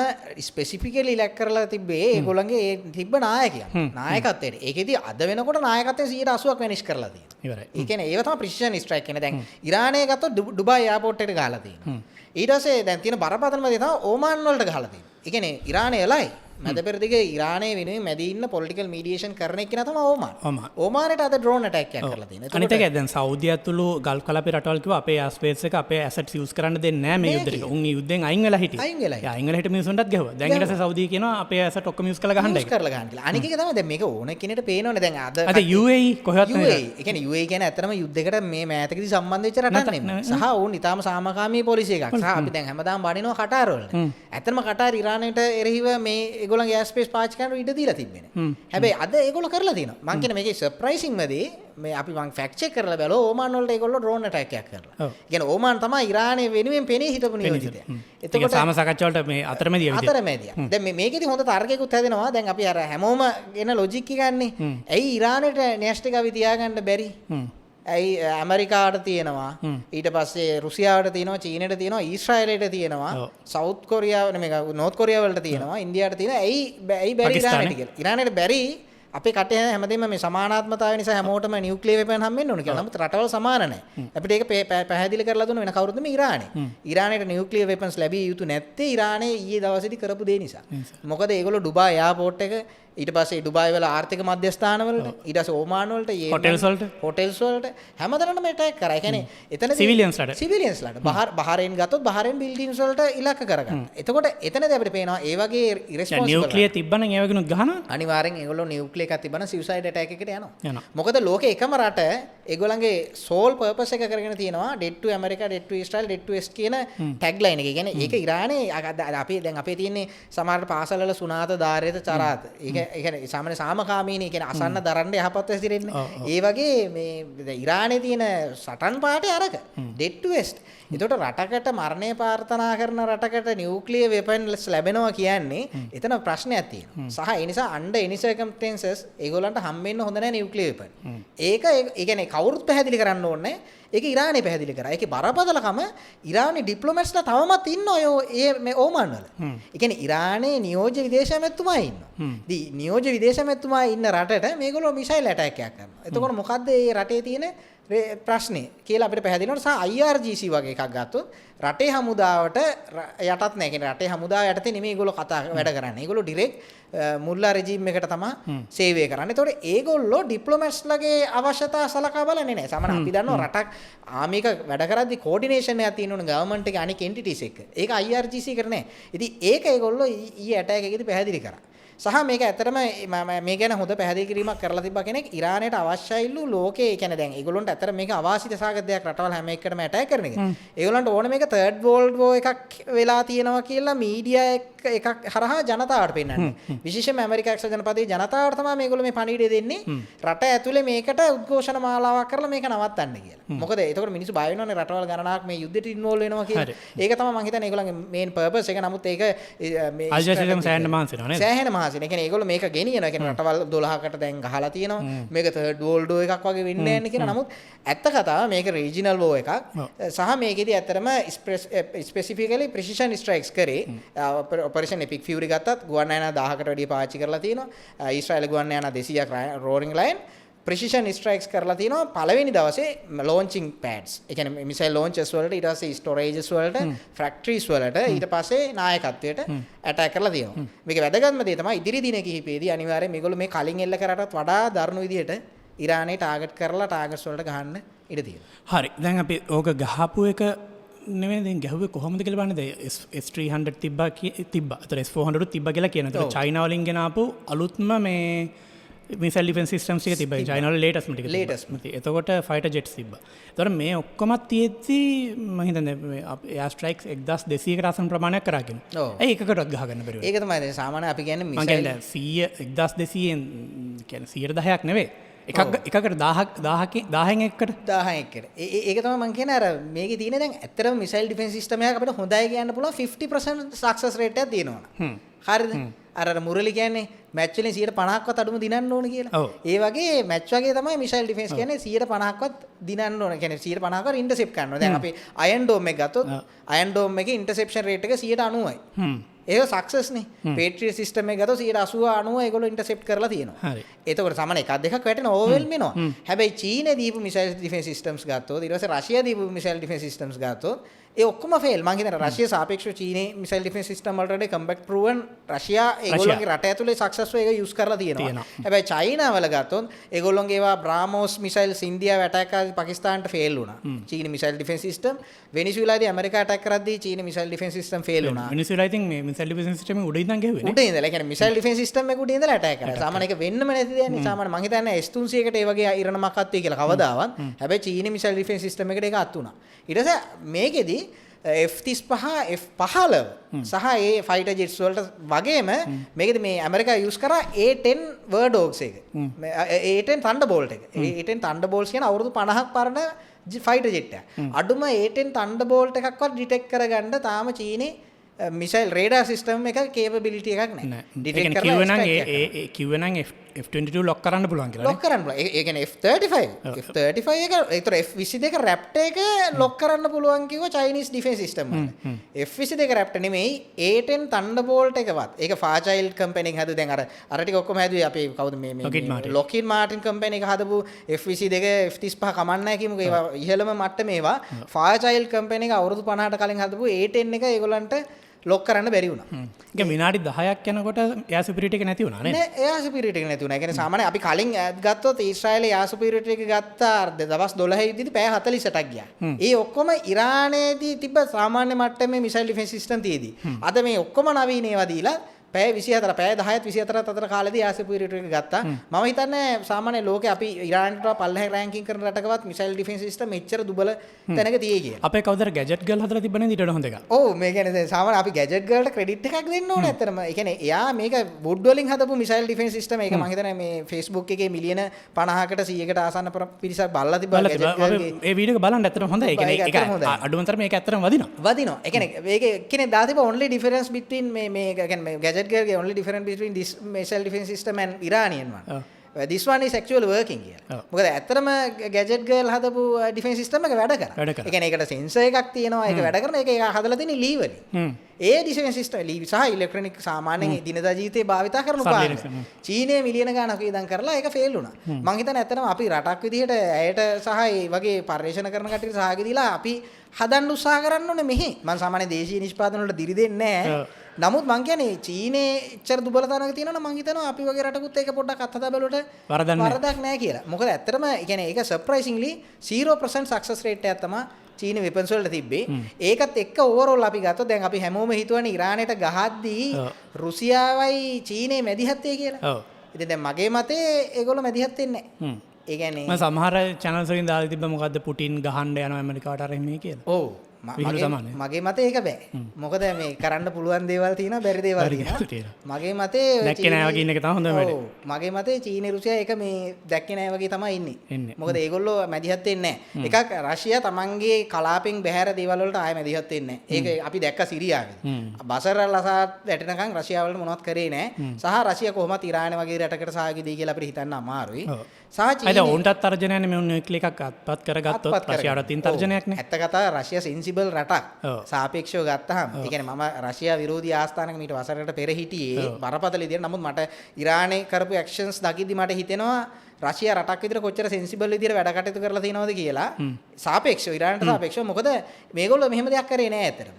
ස්පෙસિෆිකලි ඉලක්ක කරලා තිබ්බේ ඒගොල්ලන්ගේ ඒ තිබ්බ නායකයා. නායකත්වයට. ඒකෙදි අද වෙනකොට නායකත්වයේ 180ක් වෙනිෂ් කරලා තියෙනවා. ඉවරයි. ඒ කියන්නේ ඒව තමයි ප්‍රිසිෂන් ස්ට්‍රයික් කියන්නේ. දැන් ඉරානයේ ගත්තොත් ඩුබායි එයාපෝට් එකට ගහලා තියෙනවා. ඊට පස්සේ දැන් තියෙන බරපතලම දේ තමයි ඕමාන් වලට ගහලා තියෙන්නේ. ඒ කියන්නේ ඉරානයේ එලයි මැද පෙරදිගේ ඉරානයේ වෙනුවෙන් මැද ඉන්න පොලිටිකල් මීඩියේෂන් කරන එක්කෙනා තමයි ඕමාන්. ඕමානට අද ඩ්‍රෝන් ඇටැක් එකක් කරලා තියෙනවා. අනිත් එක දැන් සෞදිය ඇතුළු ගල්ෆ් කලාපේ රටවල් කිව්වා අපේ ස්පේස් එක අපේ ඇසට්ස් යූස් කරන්න දෙන්නේ නැහැ මේ යුද්ධෙට. උන් මේ යුද්ධෙන් අයින් වෙලා හිටියේ. අයින් වෙලා හිට මිනිස්සුන්ටත් ගැහුවා. දැන් ඊට පස්සේ සෞදිය කියනවා අපේ ඇසට් ඔක්කොම යූස් කරලා ගහන්න කියලා. අනික එක තමයි දැන් මේක ඕන කෙනෙක්ට පේනවනේ දැන් අද UAE කොහෙවත් නැහැ. ඒ කියන්නේ UAE කියන්නේ ඇත්තටම යුද්ධයකට මේ මෑතකදී සම්බන්ධ වෙච්ච රටක් නෙමෙයි. සහ ඕන් ඊටාම සාමකාමී පොලිසිය එකක්. සහ අපි දැන් හැමදාම බනිනවා කටාර වලට. ඇත්තටම කටාර ඉරානයට එරෙහිව මේ ඒගොල්ලන්ගේ එයාර් ස්පේස් පාවිච්චි කරන ඉඩ දීලා තිබෙන්නේ. හැබැයි අද ඒගොල්ලෝ කරලා තියෙනවා. මම කියන්නේ මේකේ සර්ප්‍රයිසින්ග්ම දේ මේ අපි මං ෆැක්ට් චෙක් කරලා බැලුවා ඕමාන් වලට ඒගොල්ලෝ ඩ්‍රෝන් ඇටැක් එකක් කරලා. ඒ කියන්නේ ඕමාන් තමයි ඉරානයේ වෙනුවෙන් පෙනී හිටපු නියෝජිතයා. එතකොට සාම සාකච්ඡා වලට මේ අතරමැදිය විදියට. අතරමැදියා. දැන් මේකෙදි හොඳ තර්කයකුත් හැදෙනවා. දැන් අපි අර හැමෝම එන ලොජික් එක ගන්නෙ. ඇයි ඉරානයට න්‍යෂ්ටික අවි තියාගන්න බැරි? ඇයි ඇමරිකාට තියෙනවා ඊට පස්සේ රුසියාවට තියෙනවා චීනයට තියෙනවා ඊශ්‍රායලයට තියෙනවා සවුත් කොරියාව නෙමෙයි නෝත් කොරියාව වලට තියෙනවා ඉන්දියාවට තියෙනවා ඇයි බැරි ඉරානට කියලා ඉරානට බැරි අපේ කටේ හැමදේම මේ සමානාත්මතාවය නිසා හැමෝටම නියුක්ලියර් වෙපන් හම්බෙන්න ඕන කියලා. නමුත් රටවල් සමාන නැහැ. අපිට ඒක පැහැදිලි කරලා දුන්න වෙන කවුරුද මේ ඉරානේ. ඉරානයට නියුක්ලියර් වෙපන්ස් ලැබිය යුතු නැත්තේ ඉරානේ ඊයේ දවසේදී කරපු දේ නිසා. මොකද ඒගොල්ලෝ ඩුබායි එයාපෝට් එක ඊට පස්සේ ඩුබායි වල ආර්ථික මධ්‍යස්ථාන වලට ඊට පස්සේ ඕමාන් වලට හොටෙල්ස් වලට හැමතැනම ඇටැක් කරා. ඒ කියන්නේ එතන සිවිලියන්ස්ලාට බහරෙන් ගත්තොත් බහරෙන් බිල්ඩින්ග්ස් වලට ඉලක්ක කරගන්න. එතකොට එතනදී අපිට පේනවා ඒ වගේ ඉරෙස්පොන්සිබල් නියුක්ලියර් තිබ්බනම් ඒ වගේනුත් ගහනවා. අනිවාර්යෙන් ඒගොල්ලෝ නියුක්ලියර් එකක් තිබ්බනම් සිව්සයිඩ් ඇටැක් එකට යනවා. මොකද ලෝකේ එකම රට ඒගොල්ලන්ගේ සෝල් පර්පස් එක කරගෙන තියෙනවා dead to America dead to Israel dead to West කියන ටැග් ලයින් එක. ඒ කියන්නේ ඒක ඉරානේ අපේ තියෙන්නේ සමහර පාසල් වල සුනාත ධාරේත චරාත. ඒක කියන්නේ සාමාන්‍ය සාමකාමීනේ කියන්නේ අසන්න දරන්න යහපත් හැසිරෙන්නේ. ඒ වගේ මේ ඉරානේ තියෙන සටන් පාටේ අරක dead to West. ඒකට රටකට මරණය ප්‍රාර්ථනා කරන රටකට නියුක්ලියර් වෙපන්ස් ලැබෙනවා කියන්නේ එතන ප්‍රශ්නයක් තියෙනවා. සහ ඒ නිසා under any circumstances ඒගොල්ලන්ට හම්බෙන්න හොඳ නැහැ නියුක්ලියර් වෙපන්. ඒක ඒ කියන්නේ කවුරුත් පැහැදිලි කරන්න ඕනේ. ඒක ඉරානේ පැහැදිලි කරා. ඒකේ බරපතලකම ඉරානි ඩිප්ලොමැට්ස්ලා තවමත් ඉන්නවා මේ ඕමාන් වල. ඒ කියන්නේ ඉරානේ නියෝජ්‍ය විදේශ ඇමතුමා ඉන්නවා. ඉතින් නියෝජ්‍ය විදේශ ඇමතුමා ඉන්න රටට මේගොල්ලෝ මිසයිල් ඇටැක් එකක් කරනවා. එතකොට මොකද්ද මේ රටේ තියෙන ප්‍රශ්නේ කියලා අපිට පැහැදිලි වෙනවා. සහ IRGC වගේ එකක් ගත්තොත් රටේ හමුදාවට යටත් නැහැ. කියන්නේ රටේ හමුදාව යටතේ නෙමෙයි ඒගොල්ලෝ වැඩ කරන්නේ. ඒගොල්ලෝ ඩිරෙක්ට් මුල්ලා රෙජිම් එකට තමයි සේවය කරන්නේ. ඒතකොට ඒගොල්ලෝ ඩිප්ලොමැට්ස්ලාගේ අවශ්‍යතා සලකා බලන්නේ නැහැ. සමහර අපි දන්නවා රටක් ආමික වැඩ කරද්දි කෝඩිනේෂන් එකක් තියෙන ඕන ගවර්න්මන්ට් එකේ අනික එන්ටිටිස් එක්ක. ඒක IRGC එකට නැහැ. ඉතින් ඒක ඒගොල්ලෝ ඊයේ ඇටැක් එකේදී පැහැදිලි කරා. සහ මේක ඇත්තටම මේ ගැන හොඳ පැහැදිලි කිරීමක් කරලා තිබ්බා කෙනෙක් ඉරානයට අවශ්‍යයිලු ලෝකේ කියන්නේ දැන් ඒගොල්ලොන්ට ඇත්තට මේක අවාසිත සාගත දෙයක් රටවල් හැම එකටම ඇටැක් කරන එක. ඒගොල්ලන්ට ඕනේ මේක තර්ඩ් වර්ල්ඩ් වෝ එකක් වෙලා තියෙනවා කියලා මීඩියා එකක් හරහා ජනතාවට පෙන්වන්නේ. විශේෂයෙන්ම ඇමරිකා එක්සත් ජනපදයේ ජනතාවට තමයි මේගොල්ලෝ මේ පණිවිඩය දෙන්නේ. රට ඇතුලේ මේකට උද්ඝෝෂණ මාලාවක් කරලා මේක නවත්තන්න කියලා. මොකද එතකොට මිනිස්සු බය වෙනවනේ රටවල් ගණනාවක් මේ යුද්ධෙට ඉන්වෝල්ව් වෙනවා කියලා. ඒක තමයි මම හිතන්නේ ඒගොල්ලන්ගේ මේන් පර්පස් එක. නමුත් ඒක මේ අල්ජසීරාම සෑහෙන මහන්සි වෙනවා නේද? සෑහෙන මහන්සි. ඒ කියන්නේ ඒගොල්ලෝ මේක ගෙනියනවා. ඒ කියන්නේ රටවල් 12කට දැන් ගහලා තියෙනවා. මේක තර්ඩ් වර්ල්ඩ් වෝ එකක් වගේ වෙන්නේ නැහැ කියලා. නමුත් ඇත්ත කතාව මේක රීජනල් වෝ එකක්. සහ මේකෙදි ඇත්තටම ස්පෙસિෆිකලි ප්‍රිසිෂන් ස්ට්‍රයික්ස් කරේ ඔපරේෂන් එපික් ෆියුරි ගත්තත් ගුවන් යානා 1000කට වැඩිය පාවිච්චි කරලා තියෙනවා. ඊශ්‍රායල ගුවන් යානා 200ක් රෝරින් ලයින් ප්‍රිසිෂන් ස්ට්‍රයික්ස් කරලා තියෙනවා පළවෙනි දවසේ ලොන්චින් පැඩ්ස්. ඒ කියන්නේ මිසයිල් ලොන්චර්ස් වලට ඊට පස්සේ ස්ටෝරේජස් වලට ෆැක්ටරිස් වලට ඊට පස්සේ නායකත්වයට ඇටැක් කරලා තියෙනවා. මේක වැදගත්ම දේ තමයි ඉදිරි දින කිහිපෙදී අනිවාර්යයෙන් මේගොල්ලෝ මේ කලින් එල්ල කරාටත් වඩා දරුණු විදියට ඉරානේ ටාගට් කරලා ටාගට්ස් වලට ගහන්න ඉඩ තියෙනවා. හරි. දැන් අපි ඕක ගහපු එක නෙමෙයි දැන් ගැහුවේ කොහොමද කියලා බලන්න. දැන් S300 තිබ්බා. ඒතර S400 තිබ්බා කියලා කියනවා. ඒතර චයිනා වලින් ගෙන ආපු අලුත්ම මේ මිසයිල් ඩිෆෙන්ස් සිස්ටම්ස් එක තිබ්බා. චයිනා වල ලේටස්ට්ම ටික. ලේටස්ට්ම. එතකොට ෆයිටර් ජෙට්ස් තිබ්බා. ඒතර මේ ඔක්කොමත් තියෙද්දි මම හිතන්නේ මේ එයාර් ස්ට්‍රයික්ස් 1200කට ආසන්න ප්‍රමාණයක් කරා කියන. ඒ එකකටවත් ගහ ගන්න බැරි වෙයි. ඒක තමයි දැන් සාමාන්‍ය අපි කියන්නේ මිසයිල් මම කියන්නේ 1200න් කියන්නේ 110ක් නෙවෙයි. එකකට 1000න් එකකට 1000න් එකට. ඒක තමයි මම කියන්නේ අර මේකේ තියෙන දැන් ඇත්තටම මිසයිල් ඩිෆෙන්ස් සිස්ටම් එකක් අපිට හොඳයි කියන්න පුළුවන් 50% සක්සස් රේට් එකක් තියෙනවා. හරිද? අර මුරලි කියන්නේ මැච් වලින් 50%ක්වත් අඩුම දිනන්න ඕන කියලා. ඒ වගේ මැච් වගේ තමයි මිසයිල් ඩිෆෙන්ස් කියන්නේ 50%ක්වත් දිනන්න ඕන. කියන්නේ 50%කට ඉන්ටර්සෙප්ට් කරනවා. දැන් අපි අයන් ඩෝම් එක ගත්තොත් අයන් ඩෝම් එකේ ඉන්ටර්සෙප්ෂන් රේට් එක 90යි. ඒක සක්සස් නේ. පේට්‍රියට් සිස්ටම් එක ගත්තොත් 80 90 ඒගොල්ලෝ ඉන්ටර්සෙප්ට් කරලා තියෙනවා. හරි. එතකොට සමහර එකක් දෙකක් වැටෙන ඕවර්වෙල්ම් වෙනවා. හැබැයි චීනේ දීපු මිසයිල් ඩිෆෙන්ස් සිස්ටම්ස් ගත්තොත් ඊට පස්සේ රෂියා දීපු මිසයිල් ඩිෆෙන්ස් සිස්ටම්ස් ගත්තොත් ඒ ඔක්කොම ෆේල්. මම හිතන්නේ රෂියා සාපේක්ෂව චීනේ මිසයිල් ඩිෆෙන්ස් සිස්ටම් වලට වඩා කම්බැක් ප්‍රූවන් රෂියා ඒගොල්ලෝගේ රට ඇතුලේ සක්සස්ව ඒක යූස් කරලා තියෙනවා. හැබැයි චයිනා වල ගත්තොත් ඒගොල්ලෝගේ ඒවා බ්‍රාමෝස් මිසයිල්ස් ඉන්දියාව ඇටැක් කරද්දී පාකිස්තාන්ට ෆේල් වුණා. චීනේ මිසයිල් ඩිෆෙන්ස් සිස්ටම් වෙනිසුලාදී ඇමරිකා ඇටැක් කරද්දී චීනේ මිසයිල් ඩිෆෙන්ස් සිස්ටම් ෆේල් වුණා. වෙනිසුලා ඉතින් මේ මිසයිල් ඩිෆෙන්ස් සිස්ටම් එක උඩ ඉඳන් ගැහුවේ නේ. උඩ ඉඳලා. ඒ කියන්නේ මිසයිල් ඩිෆෙන්ස් සිස්ටම් එක උඩ ඉඳලා ඇටැක් කරා. සාමාන්‍ය ඒක වෙන්නම නැති දෙයක් නේ. සාමාන්‍ය මම හිතන්නේ S300කට ඒ වගේ ඉරණමක් අත් වෙයි කියලා කවදාවත්. හැබැයි චීනේ මිසයිල් ඩිෆෙන්ස් සිස්ටම් එකට ඒක අත් වුණා. ඊට පස්සේ මේකෙදි F-35 F-15 සහ ඒ ෆයිටර් ජෙට්ස් වලට වගේම මේකද මේ ඇමරිකා යූස් කරා A-10 වර්ඩෝග්ස් එක. A-10 තන්ඩර්බෝල්ට් එක. A-10 තන්ඩර්බෝල්ට්ස් කියන අවුරුදු 50ක් පරණ ෆයිටර් ජෙට් එක. අඩුම A-10 තන්ඩර්බෝල්ට් එකක්වත් ඩිටෙක්ට් කරගන්න තාම චීනේ මිසයිල් රේඩාර් සිස්ටම් එක කේපබිලිටි එකක් නැහැ. ඩිටෙක්ට් කරලා කිව්වනම් F22 ලොක් කරන්න පුළුවන් කියලා. ලොක් කරන්න පුළුවන්. ඒ කියන්නේ F35 එක ඒතර F22 රැප්ටර් එක ලොක් කරන්න පුළුවන් කිව්ව චයිනීස් ඩිෆෙන්ස් සිස්ටම් වල. F22 රැප්ටර් නෙමෙයි A10 Thunderbolt එකවත්. ඒක ෆාචයිල්ඩ් කම්පැනි එක හදුව දැන් අර ටික ඔක්කොම හැදුවේ අපේ කවුද මේ ලොකිඩ් මාටින් කම්පැනි එක හදපු F22 F35 කමන්නේ නැහැ කියමුකෝ. ඒවා ඉහළම මට්ටමේ ඒවා. ෆාචයිල්ඩ් කම්පැනි එක අවුරුදු 50ට කලින් හදපු A10 එක ඒගොල්ලන්ට ලොක් කරන්න බැරි වුණා. ඒක විනාඩි 10ක් යනකොට එයා සිකියුරිටි එක නැති වුණා නේද? නෑ එයා සිකියුරිටි එක නැති වුණා. ඒ කියන්නේ සාමාන්‍ය අපි කලින් ගත්තොත් ඊශ්‍රායලයේ එයා සිකියුරිටි එක ගත්තා දවස් 12 ඉදිරි පැය 48ක් ගියා. ඒ ඔක්කොම ඉරානයේදී තිබ්බ සාමාන්‍ය මට්ටමේ මිසයිල් ඩිෆෙන්ස් සිස්ටම් තියේදී. අද මේ ඔක්කොම නවීන ඒවා දීලා පැය 24 පැය 10ත් 24ත් අතර කාලෙදී එයා සිකියුරිටි එක ගත්තා. මම හිතන්නේ සාමාන්‍ය ලෝකේ අපි ඉරානට පල්ලෙහා රෑන්කින් කරන රටකවත් මිසයිල් ඩිෆෙන්ස් සිස්ටම් එච්චර දුබල තැනක තියෙයි කියලා. අපේ කවුදර ගැජට් ගර්ල් හදලා තිබ්බනේ ඊට වඩා හොඳ එකක්. ඔව් මේ කියන්නේ දැන් සාමාන්‍ය අපි ගැජට් ගර්ල්ට ක්‍රෙඩිට් එකක් දෙන්න ඕනේ ඇත්තටම. ඒ කියන්නේ එයා මේක වුඩ් වලින් හදපු මිසයිල් ඩිෆෙන්ස් සිස්ටම් ඒක මම හිතන්නේ මේ Facebook එකේ මිලියන 50කට 100කට ආසන්න පිරිසක් බලලා තිබ්බා ගැජට් ගර්ල්ගේ. ඒ වීඩියෝ එක බලන්න ඇත්තටම හොඳයි. ඒ කියන්නේ ඒක අඩුම තරමේ ඒක ඇත්තටම වදිනවා. වදිනවා. ඒ කියන්නේ මේක කියන්නේ දා තිබ්බා only difference between මේ කියන්නේ gadget ගර්ල්ගේ only difference between this missile defense system and Iranian one. This one is actually working කියලා. මොකද ඇත්තටම ගැජට් ගර්ල් හදපු ඩිෆෙන්ස් සිස්ටම් එක වැඩ කරා. ඒ කියන්නේ ඒකට සෙන්සර් එකක් තියෙනවා. ඒක වැඩ කරන ඒක හදලා තියෙන්නේ ලී වලින්. ඒ ඩිෆෙන්ස් සිස්ටම් ලී සහ ඉලෙක්ට්‍රොනික සාමාන්‍යයෙන් දිනදා ජීවිතේ භාවිතා කරන උපාය. චීනයේ මිලියන ගාණක් වියදම් කරලා ඒක ෆේල් වුණා. මම හිතන්නේ ඇත්තටම අපි රටක් විදිහට ඇයට සහ ඒ වගේ පරිශ්‍රණ කරන කට්ටියට සහාය දීලා අපි හදන්න උත්සාහ කරන්න ඕනේ මෙහි. මම සාමාන්‍ය දේශීය නිෂ්පාදන වලට දිරි දෙන්නේ නැහැ. නමුත් මං කියන්නේ චීනයේ ඉච්චර දුබලතනක තියෙනවා නම් මං හිතනවා අපි වගේ රටකුත් ඒක පොඩ්ඩක් අත්හදා බැලුවට වරදක් නැහැ කියලා. මොකද ඇත්තටම කියන්නේ ඒක සර්ප්‍රයිසින්ග්ලි 0% සක්සස් රේට් එකක් තමයි චීන වෙපන්ස් වලට තිබ්බේ. ඒකත් එක්ක ඕවරෝල් අපි ගත්තොත් දැන් අපි හැමෝම හිතුවනේ ඉරානයට ගහද්දී රුසියාවයි චීනේ මැදිහත් වෙයි කියලා. ඔව්. ඉතින් දැන් මගේ මතේ ඒගොල්ලෝ මැදිහත් වෙන්නේ නැහැ. ඒ කියන්නේ මම සමහර channels වලින් දාලා තිබ්බ මොකද්ද පුටින් ගහන්න යනවා ඇමරිකාවට අර එන්නේ කියලා. ඔව්. මගේ මතේ ඒක බෑ. මොකද මේ කරන්න පුළුවන් දේවල් තියෙනවා බැරි දේවල් තියෙනවා. මගේ මතේ දැක්කේ නෑ වගේ ඉන්න එක තමයි හොඳම වැඩේ. ඔව්. මගේ මතේ චීනේ රුසියා ඒක මේ දැක්කේ නෑ වගේ තමයි ඉන්නේ. මොකද ඒගොල්ලෝ මැදිහත් වෙන්නේ නෑ. එකක් රෂ්‍යා තමන්ගේ කලාපෙන් බැහැර දේවල් වලට ආයෙ මැදිහත් වෙන්නේ නෑ. ඒක අපි දැක්ක සිරියාවේදී. බසර් අල් අසාද් වැටෙනකන් රෂ්‍යාව වල මොනවත් කරේ නෑ. සහ රෂ්‍යා කොහොමත් ඉරාන වගේ රටකට සහායක දෙයි කියලා අපිට හිතන්න අමාරුයි. සහ චීනේ උන්ටත් තර්ජනයනේ මේ නියුක්ලියර් එකක් අත්පත් කරගත්තොත් රෂ්‍යාවට තියෙන තර්ජනයක් නේ. ඇත්ත කතාව රෂ්‍යා සෙන්සිබල් රටක්. සාපේක්ෂව ගත්තහම ඒ කියන්නේ මම රෂ්‍යා විරෝධී ආස්ථානක මීට වසරකට පෙර හිටියේ බරපතල විදියට. නමුත් මට ඉරානයේ කරපු ඇක්ෂන්ස් දකිද්දි මට හිතෙනවා රෂ්‍යා රටක් විතර කොච්චර සෙන්සිබල් විදියට වැඩ කටයුතු කරලා තියෙනවද කියලා. සාපේක්ෂව ඉරානට සාපේක්ෂව මොකද මේගොල්ලෝ මෙහෙම දෙයක් කරේ නෑ ඇත්තටම.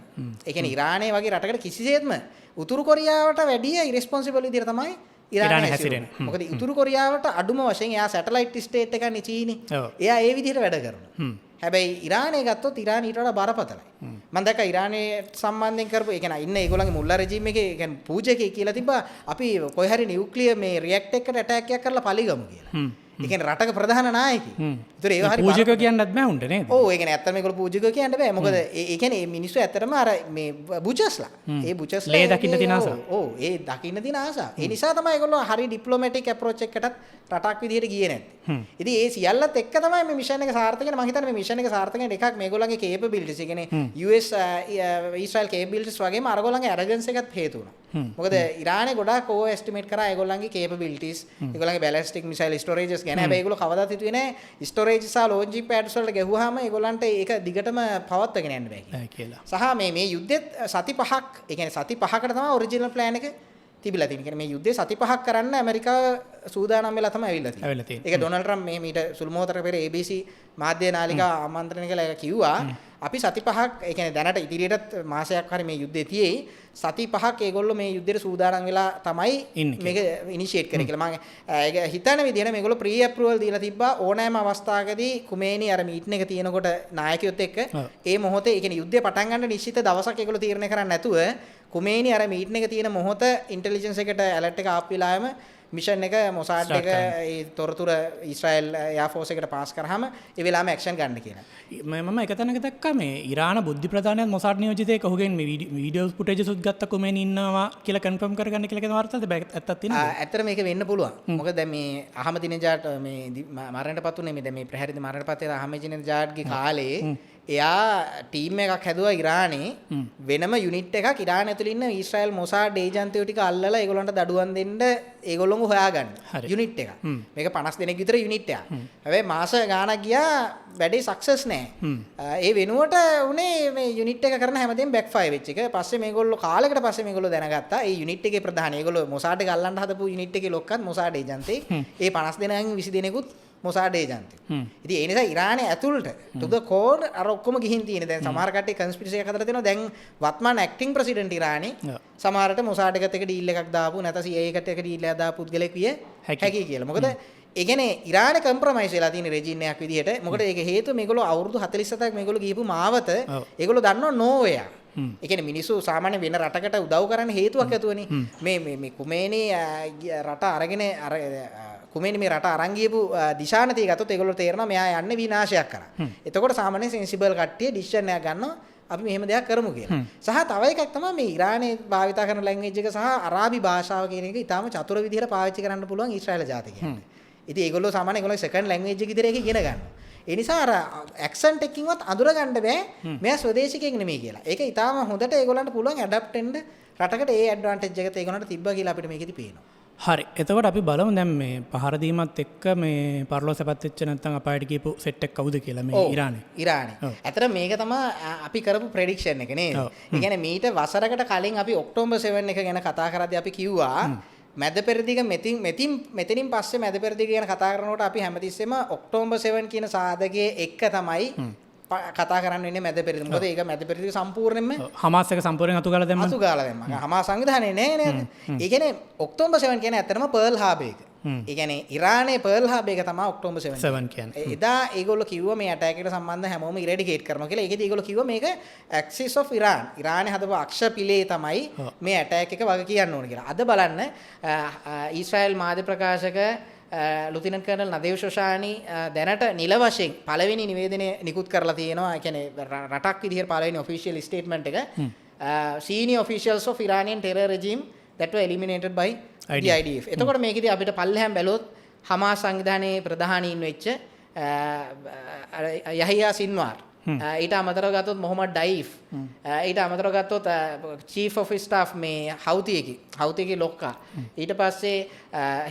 ඒ කියන්නේ ඉරානයේ වගේ රටකට කිසිසේත්ම උතුරු කොරියාවට වැඩිය ඉරෙස්පොන්සිබල් විදියට තමයි ඉරානය හැසිරෙන්නේ. මොකද උතුරු කොරියාවට අඩුම වශයෙන් එයා සැටලයිට් ස්ටේට් එකක් නේ චීනේ. එයා ඒ විදිහට වැඩ කරනවා. හැබැයි ඉරානය ගත්තොත් ඉරාන ඊට වඩා බරපතලයි. මම දැක්කා ඉරානයේ සම්බන්ධයෙන් කරපු ඒ කියන්නේ ඉන්න ඒගොල්ලන්ගේ මුල්ලා රෙජිම් එකේ ඒ කියන්නේ පූජකයෙක් කියලා තිබ්බා අපි කොයි හරි නියුක්ලියර් මේ රියැක්ටර් එකට ඇටැක් එකක් කරලා පලිගමු කියලා. ඒ කියන්නේ රටක ප්‍රධාන නායකයෙක්. ඒතර ඒව හරි පූජකයෝ කියන්නත් බෑ උන්ට නේද? ඔව් ඒ කියන්නේ ඇත්තටම මේගොල්ලෝ පූජකයෝ කියන්න බෑ. මොකද ඒ කියන්නේ මේ මිනිස්සු ඇත්තටම අර මේ බුචස්ලා. ඒ බුචස්ලා ලේ දකින්න තියෙන ආසාව. ඔව් ඒ දකින්න තියෙන ආසාව. ඒ නිසා තමයි ඒගොල්ලෝ හරි ඩිප්ලොමැටික් අප්‍රෝච් එකකටත් රටක් විදිහට ගියේ නැත්තේ. ඉතින් ඒ සියල්ලත් එක්ක තමයි මේ මිෂන් එක සාර්ථක වෙන්නේ. මම හිතන්නේ මේ මිෂන් එක සාර්ථක වෙන්න එකක් මේගොල්ලන්ගේ කේපබිලිටිස්. ඒ කියන්නේ US ඊශ්‍රායල් කේපබිලිටිස් වගේම අරගොල්ලන්ගේ ඇරගන්ස් එකත් හේතු වුණා. මොකද ඉරානේ ගොඩාක් ඕ එස්ටිමේට් කරා ඒගොල්ලන්ගේ කේපබිලිටිස්, ඒගොල්ලන්ගේ බැලිස්ටික් මිසයිල් ස්ටෝරේජස් ගැන. හැබැයි ඒගොල්ලෝ කවදාත් හිතුවේ නෑ ස්ටෝරේජ් සහ ලොන්චින් පැඩ්ස් වලට ගැහුවාම ඒගොල්ලන්ට ඒක දිගටම පවත්වාගෙන යන්න බෑ කියලා. සහ මේ යුද්ධෙත් සති 5ක්, ඒ කියන්නේ සති 5කට තමයි ඔරිජිනල් ප්ලෑන් එක තිබිලා තියෙන්නේ. කියන්නේ මේ යුද්ධේ සති 5ක් කරන්න ඇමරිකාව සූදානම් වෙලා තමයි ඇවිල්ලා තියෙන්නේ. ඒක ඩොනල්ඩ් ට්‍රම්ප් මේ මීට සුළු මොහොතකට පෙර ABC මාධ්‍ය නාලිකා ආමන්ත්‍රණය කළා කිව්වා අපි සති 5ක්, ඒ කියන්නේ දැනට ඉදිරියටත් මාසයක් හරි මේ යුද්ධේ තියෙයි. සති 5ක් ඒගොල්ලෝ මේ යුද්ධෙට සූදානම් වෙලා තමයි මේක ඉනිෂিয়েට් කරේ කියලා. මම ඒක හිතන විදිහට මේගොල්ලෝ ප්‍රී ඇප්‍රූවල් දීලා තිබ්බා ඕනෑම අවස්ථාවකදී කුමේනි අර මීටින් එක තියෙනකොට නායකයොත් එක්ක ඒ මොහොතේ, ඒ කියන්නේ යුද්ධය පටන් ගන්න නිශ්චිත දවසක් ඒගොල්ලෝ තීරණය කරන්නේ නැතුව කුමේනි අර මීටින් එක තියෙන මොහොත ඉන්ටෙලිජන්ස් එකට ඇලර්ට් එක ආපු වෙලාවෙම මිෂන් එක මොසාඩ් එක ඒ තොරතුරු ඊශ්‍රායල් එයා ෆෝස් එකට පාස් කරාම ඒ වෙලාවෙම ඇක්ෂන් ගන්න කියලා. මම එක තැනක දැක්කා මේ ඉරාන බුද්ධි ප්‍රධානියත් මොසාඩ් නියෝජිතයෙක් ඔහුගෙන් මේ වීඩියෝ ෆුටේජස් උත් ගත්ත කොමෙන් ඉන්නවා කියලා කන්ෆර්ම් කරගන්න කියලා කියන වාර්තාවද ඇත්තක් තියෙනවද? ඇත්තට මේක වෙන්න පුළුවන්. මොකද දැන් මේ අහමදිනේජාඩ් මේ මරණයටපත් උනේ මේ දැන් මේ ප්‍රහැරිත මරණයටපත් වෙන අහමදිනේජාඩ්ගේ කාලේ එයා ටීම් එකක් හැදුවා ඉරානේ වෙනම යුනිට් එකක් ඉරාන ඇතුළේ ඉන්න ඊශ්‍රායල් මොසාඩ් ඒජන්තයෝ ටික අල්ලලා ඒගොල්ලන්ට දඩුවම් දෙන්න ඒගොල්ලොන්ව හොයාගන්න යුනිට් එක. මේක 50 දෙනෙක් විතර යුනිට් එකක්. හැබැයි මාස ගාණක් ගියා වැඩේ සක්සස් නෑ. ඒ වෙනුවට උනේ මේ යුනිට් එක කරන හැමදේම බෑක්ෆයර් වෙච්ච එක. පස්සේ මේගොල්ලෝ කාලයකට පස්සේ මේගොල්ලෝ දැනගත්තා ඒ යුනිට් එකේ ප්‍රධානී ඒගොල්ලෝ මොසාඩ් එක අල්ලන්න හදපු යුනිට් එකේ ලොක්කත් මොසාඩ් ඒජන්තේ. ඒ 50 දෙනාගෙන් 20 දෙනෙකුත් මොසාඩ් ඒජන්තයෝ. ඉතින් ඒ නිසා ඉරානයේ ඇතුළට to the core අර ඔක්කොම ගිහින් තියෙන. දැන් සමහර කට්ටිය කන්ස්පිරසි එකක් හදලා තියෙනවා. දැන් වත්මාන ඇක්ටිං ප්‍රෙසිඩන්ට් ඉරානයේ සමහරට මොසාඩ් එකත් එක්ක ඩීල් එකක් දාපු නැත්නම් CIA එකට එක ඩීල් එකක් දාපු පුද්ගලෙක් විය හැකියි කියලා. මොකද ඒ කියන්නේ ඉරානේ කම්ප්‍රොමයිස් වෙලා තියෙන රෙජිම් එකක් විදිහට. මොකද ඒක හේතුව මේගොල්ලෝ අවුරුදු 47ක් මේගොල්ලෝ ගිහපු මාවත ඒගොල්ලෝ දන්නවා නෝවයා. ඒ කියන්නේ මිනිස්සු සාමාන්‍ය වෙන රටකට උදව් කරන්න හේතුවක් ඇතුවනේ. මේ කුමේනි රට අරගෙන කුමේනි මේ රට අරන් ගියපු දිශානතිය ගත්තොත් ඒගොල්ලෝ තේරෙනවා මෙයා යන්නේ විනාශයක් කරා. එතකොට සාමාන්‍ය සෙන්සිබල් කට්ටිය ඩිසිෂන් එකක් ගන්නවා අපි මෙහෙම දෙයක් කරමු කියලා. සහ තව එකක් තමයි මේ ඉරානයේ භාවිත කරන ලැන්ග්වේජ් එක සහ අරාබි භාෂාව කියන එක ඊටාම චතුර විදිහට පාවිච්චි කරන්න පුළුවන් ඊශ්‍රායල ජාතිකයන්ට. ඉතින් ඒගොල්ලෝ සාමාන්‍ය ඒගොල්ලෝ සෙකන්ඩ් ලැන්ග්වේජ් එක විදිහට ඒක ඉගෙන ගන්නවා. ඒ නිසා අර ඇක්සන්ට් එකකින්වත් අඳුර ගන්න බෑ මෙයා ස්වදේශිකයෙක් නෙමෙයි කියලා. ඒක ඊටාම හොඳට ඒගොල්ලන්ට පුළුවන් ඇඩැප්ට් වෙන්න රටකට ඒ ඇඩ්වාන්ටේජ් එක ඒගොල්ලන්ට තිබ්බා කියලා අපිට මේකෙදි පේනවා. හරි. එතකොට අපි බලමු දැන් මේ පහර දීමත් එක්ක මේ පරලෝ සැපත් වෙච්ච නැත්නම් අපායට ගියපු සෙට් එක කවුද කියලා මේ ඉරානේ. ඉරානේ. ඇත්තට මේක තමයි අපි කරපු ප්‍රෙඩික්ෂන් එක නේද? ඒ කියන්නේ මීට වසරකට කලින් අපි ඔක්තෝබර් 7 එක ගැන කතා කරද්දී අපි කිව්වා මැද පෙරදිග මෙතනින් පස්සේ මැද පෙරදිග ගැන කතා කරනකොට අපි හැමතිස්සෙම ඔක්තෝබර් 7 කියන සාධකයේ එක තමයි කතා කරන්න වෙන්නේ මැද පෙරදිග. මොකද ඒක මැද පෙරදිග සම්පූර්ණයෙන්ම හමාස් එක සම්පූර්ණයෙන් අතු ගාලා දැම්මා. අතු ගාලා දැම්මා. හමාස් සංවිධානයේ නෑ නේද? ඒ කියන්නේ ඔක්තෝබර් 7 කියන්නේ ඇත්තටම පර්ල් හාබර් එක. ඒ කියන්නේ ඉරානයේ පර්ල් හාබර් එක තමයි ඔක්තෝබර් 7 කියන්නේ. එදා ඒගොල්ලෝ කිව්වා මේ ඇටැක් එකට සම්බන්ධ හැමෝම ඉරෙඩිකේට් කරනවා කියලා. ඒකෙදි ඒගොල්ලෝ කිව්වා මේක ඇක්සිස් ඔෆ් ඉරාන්. ඉරානයේ හදපු අක්ෂ පිලේ තමයි මේ ඇටැක් එක වග කියන්න ඕන කියලා. අද බලන්න ඊශ්‍රායල් මාධ්‍ය ප්‍රකාශක ලුතිනන්ට් කර්නල් නදේව් ෂොෂානි දැනට නිල වශයෙන් පළවෙනි නිවේදනය නිකුත් කරලා තියෙනවා. ඒ කියන්නේ රටක් විදිහට පළවෙනි ඔෆිෂියල් ස්ටේට්මන්ට් එක senior officials of Iranian terror regime that were eliminated by the IDF. එතකොට මේකෙදි අපිට පල්ලෙහාම බැලුවොත් හමාස් සංවිධානයේ ප්‍රධානීන් වෙච්ච යහියා සින්වාර් ඊට අමතරව ගත්තොත් මොහමඩ් ඩයිෆ් ඊට අමතරව ගත්තොත් චීෆ් ඔෆ් ස්ටාෆ් මේ හවුතියගේ ලොක්කා ඊට පස්සේ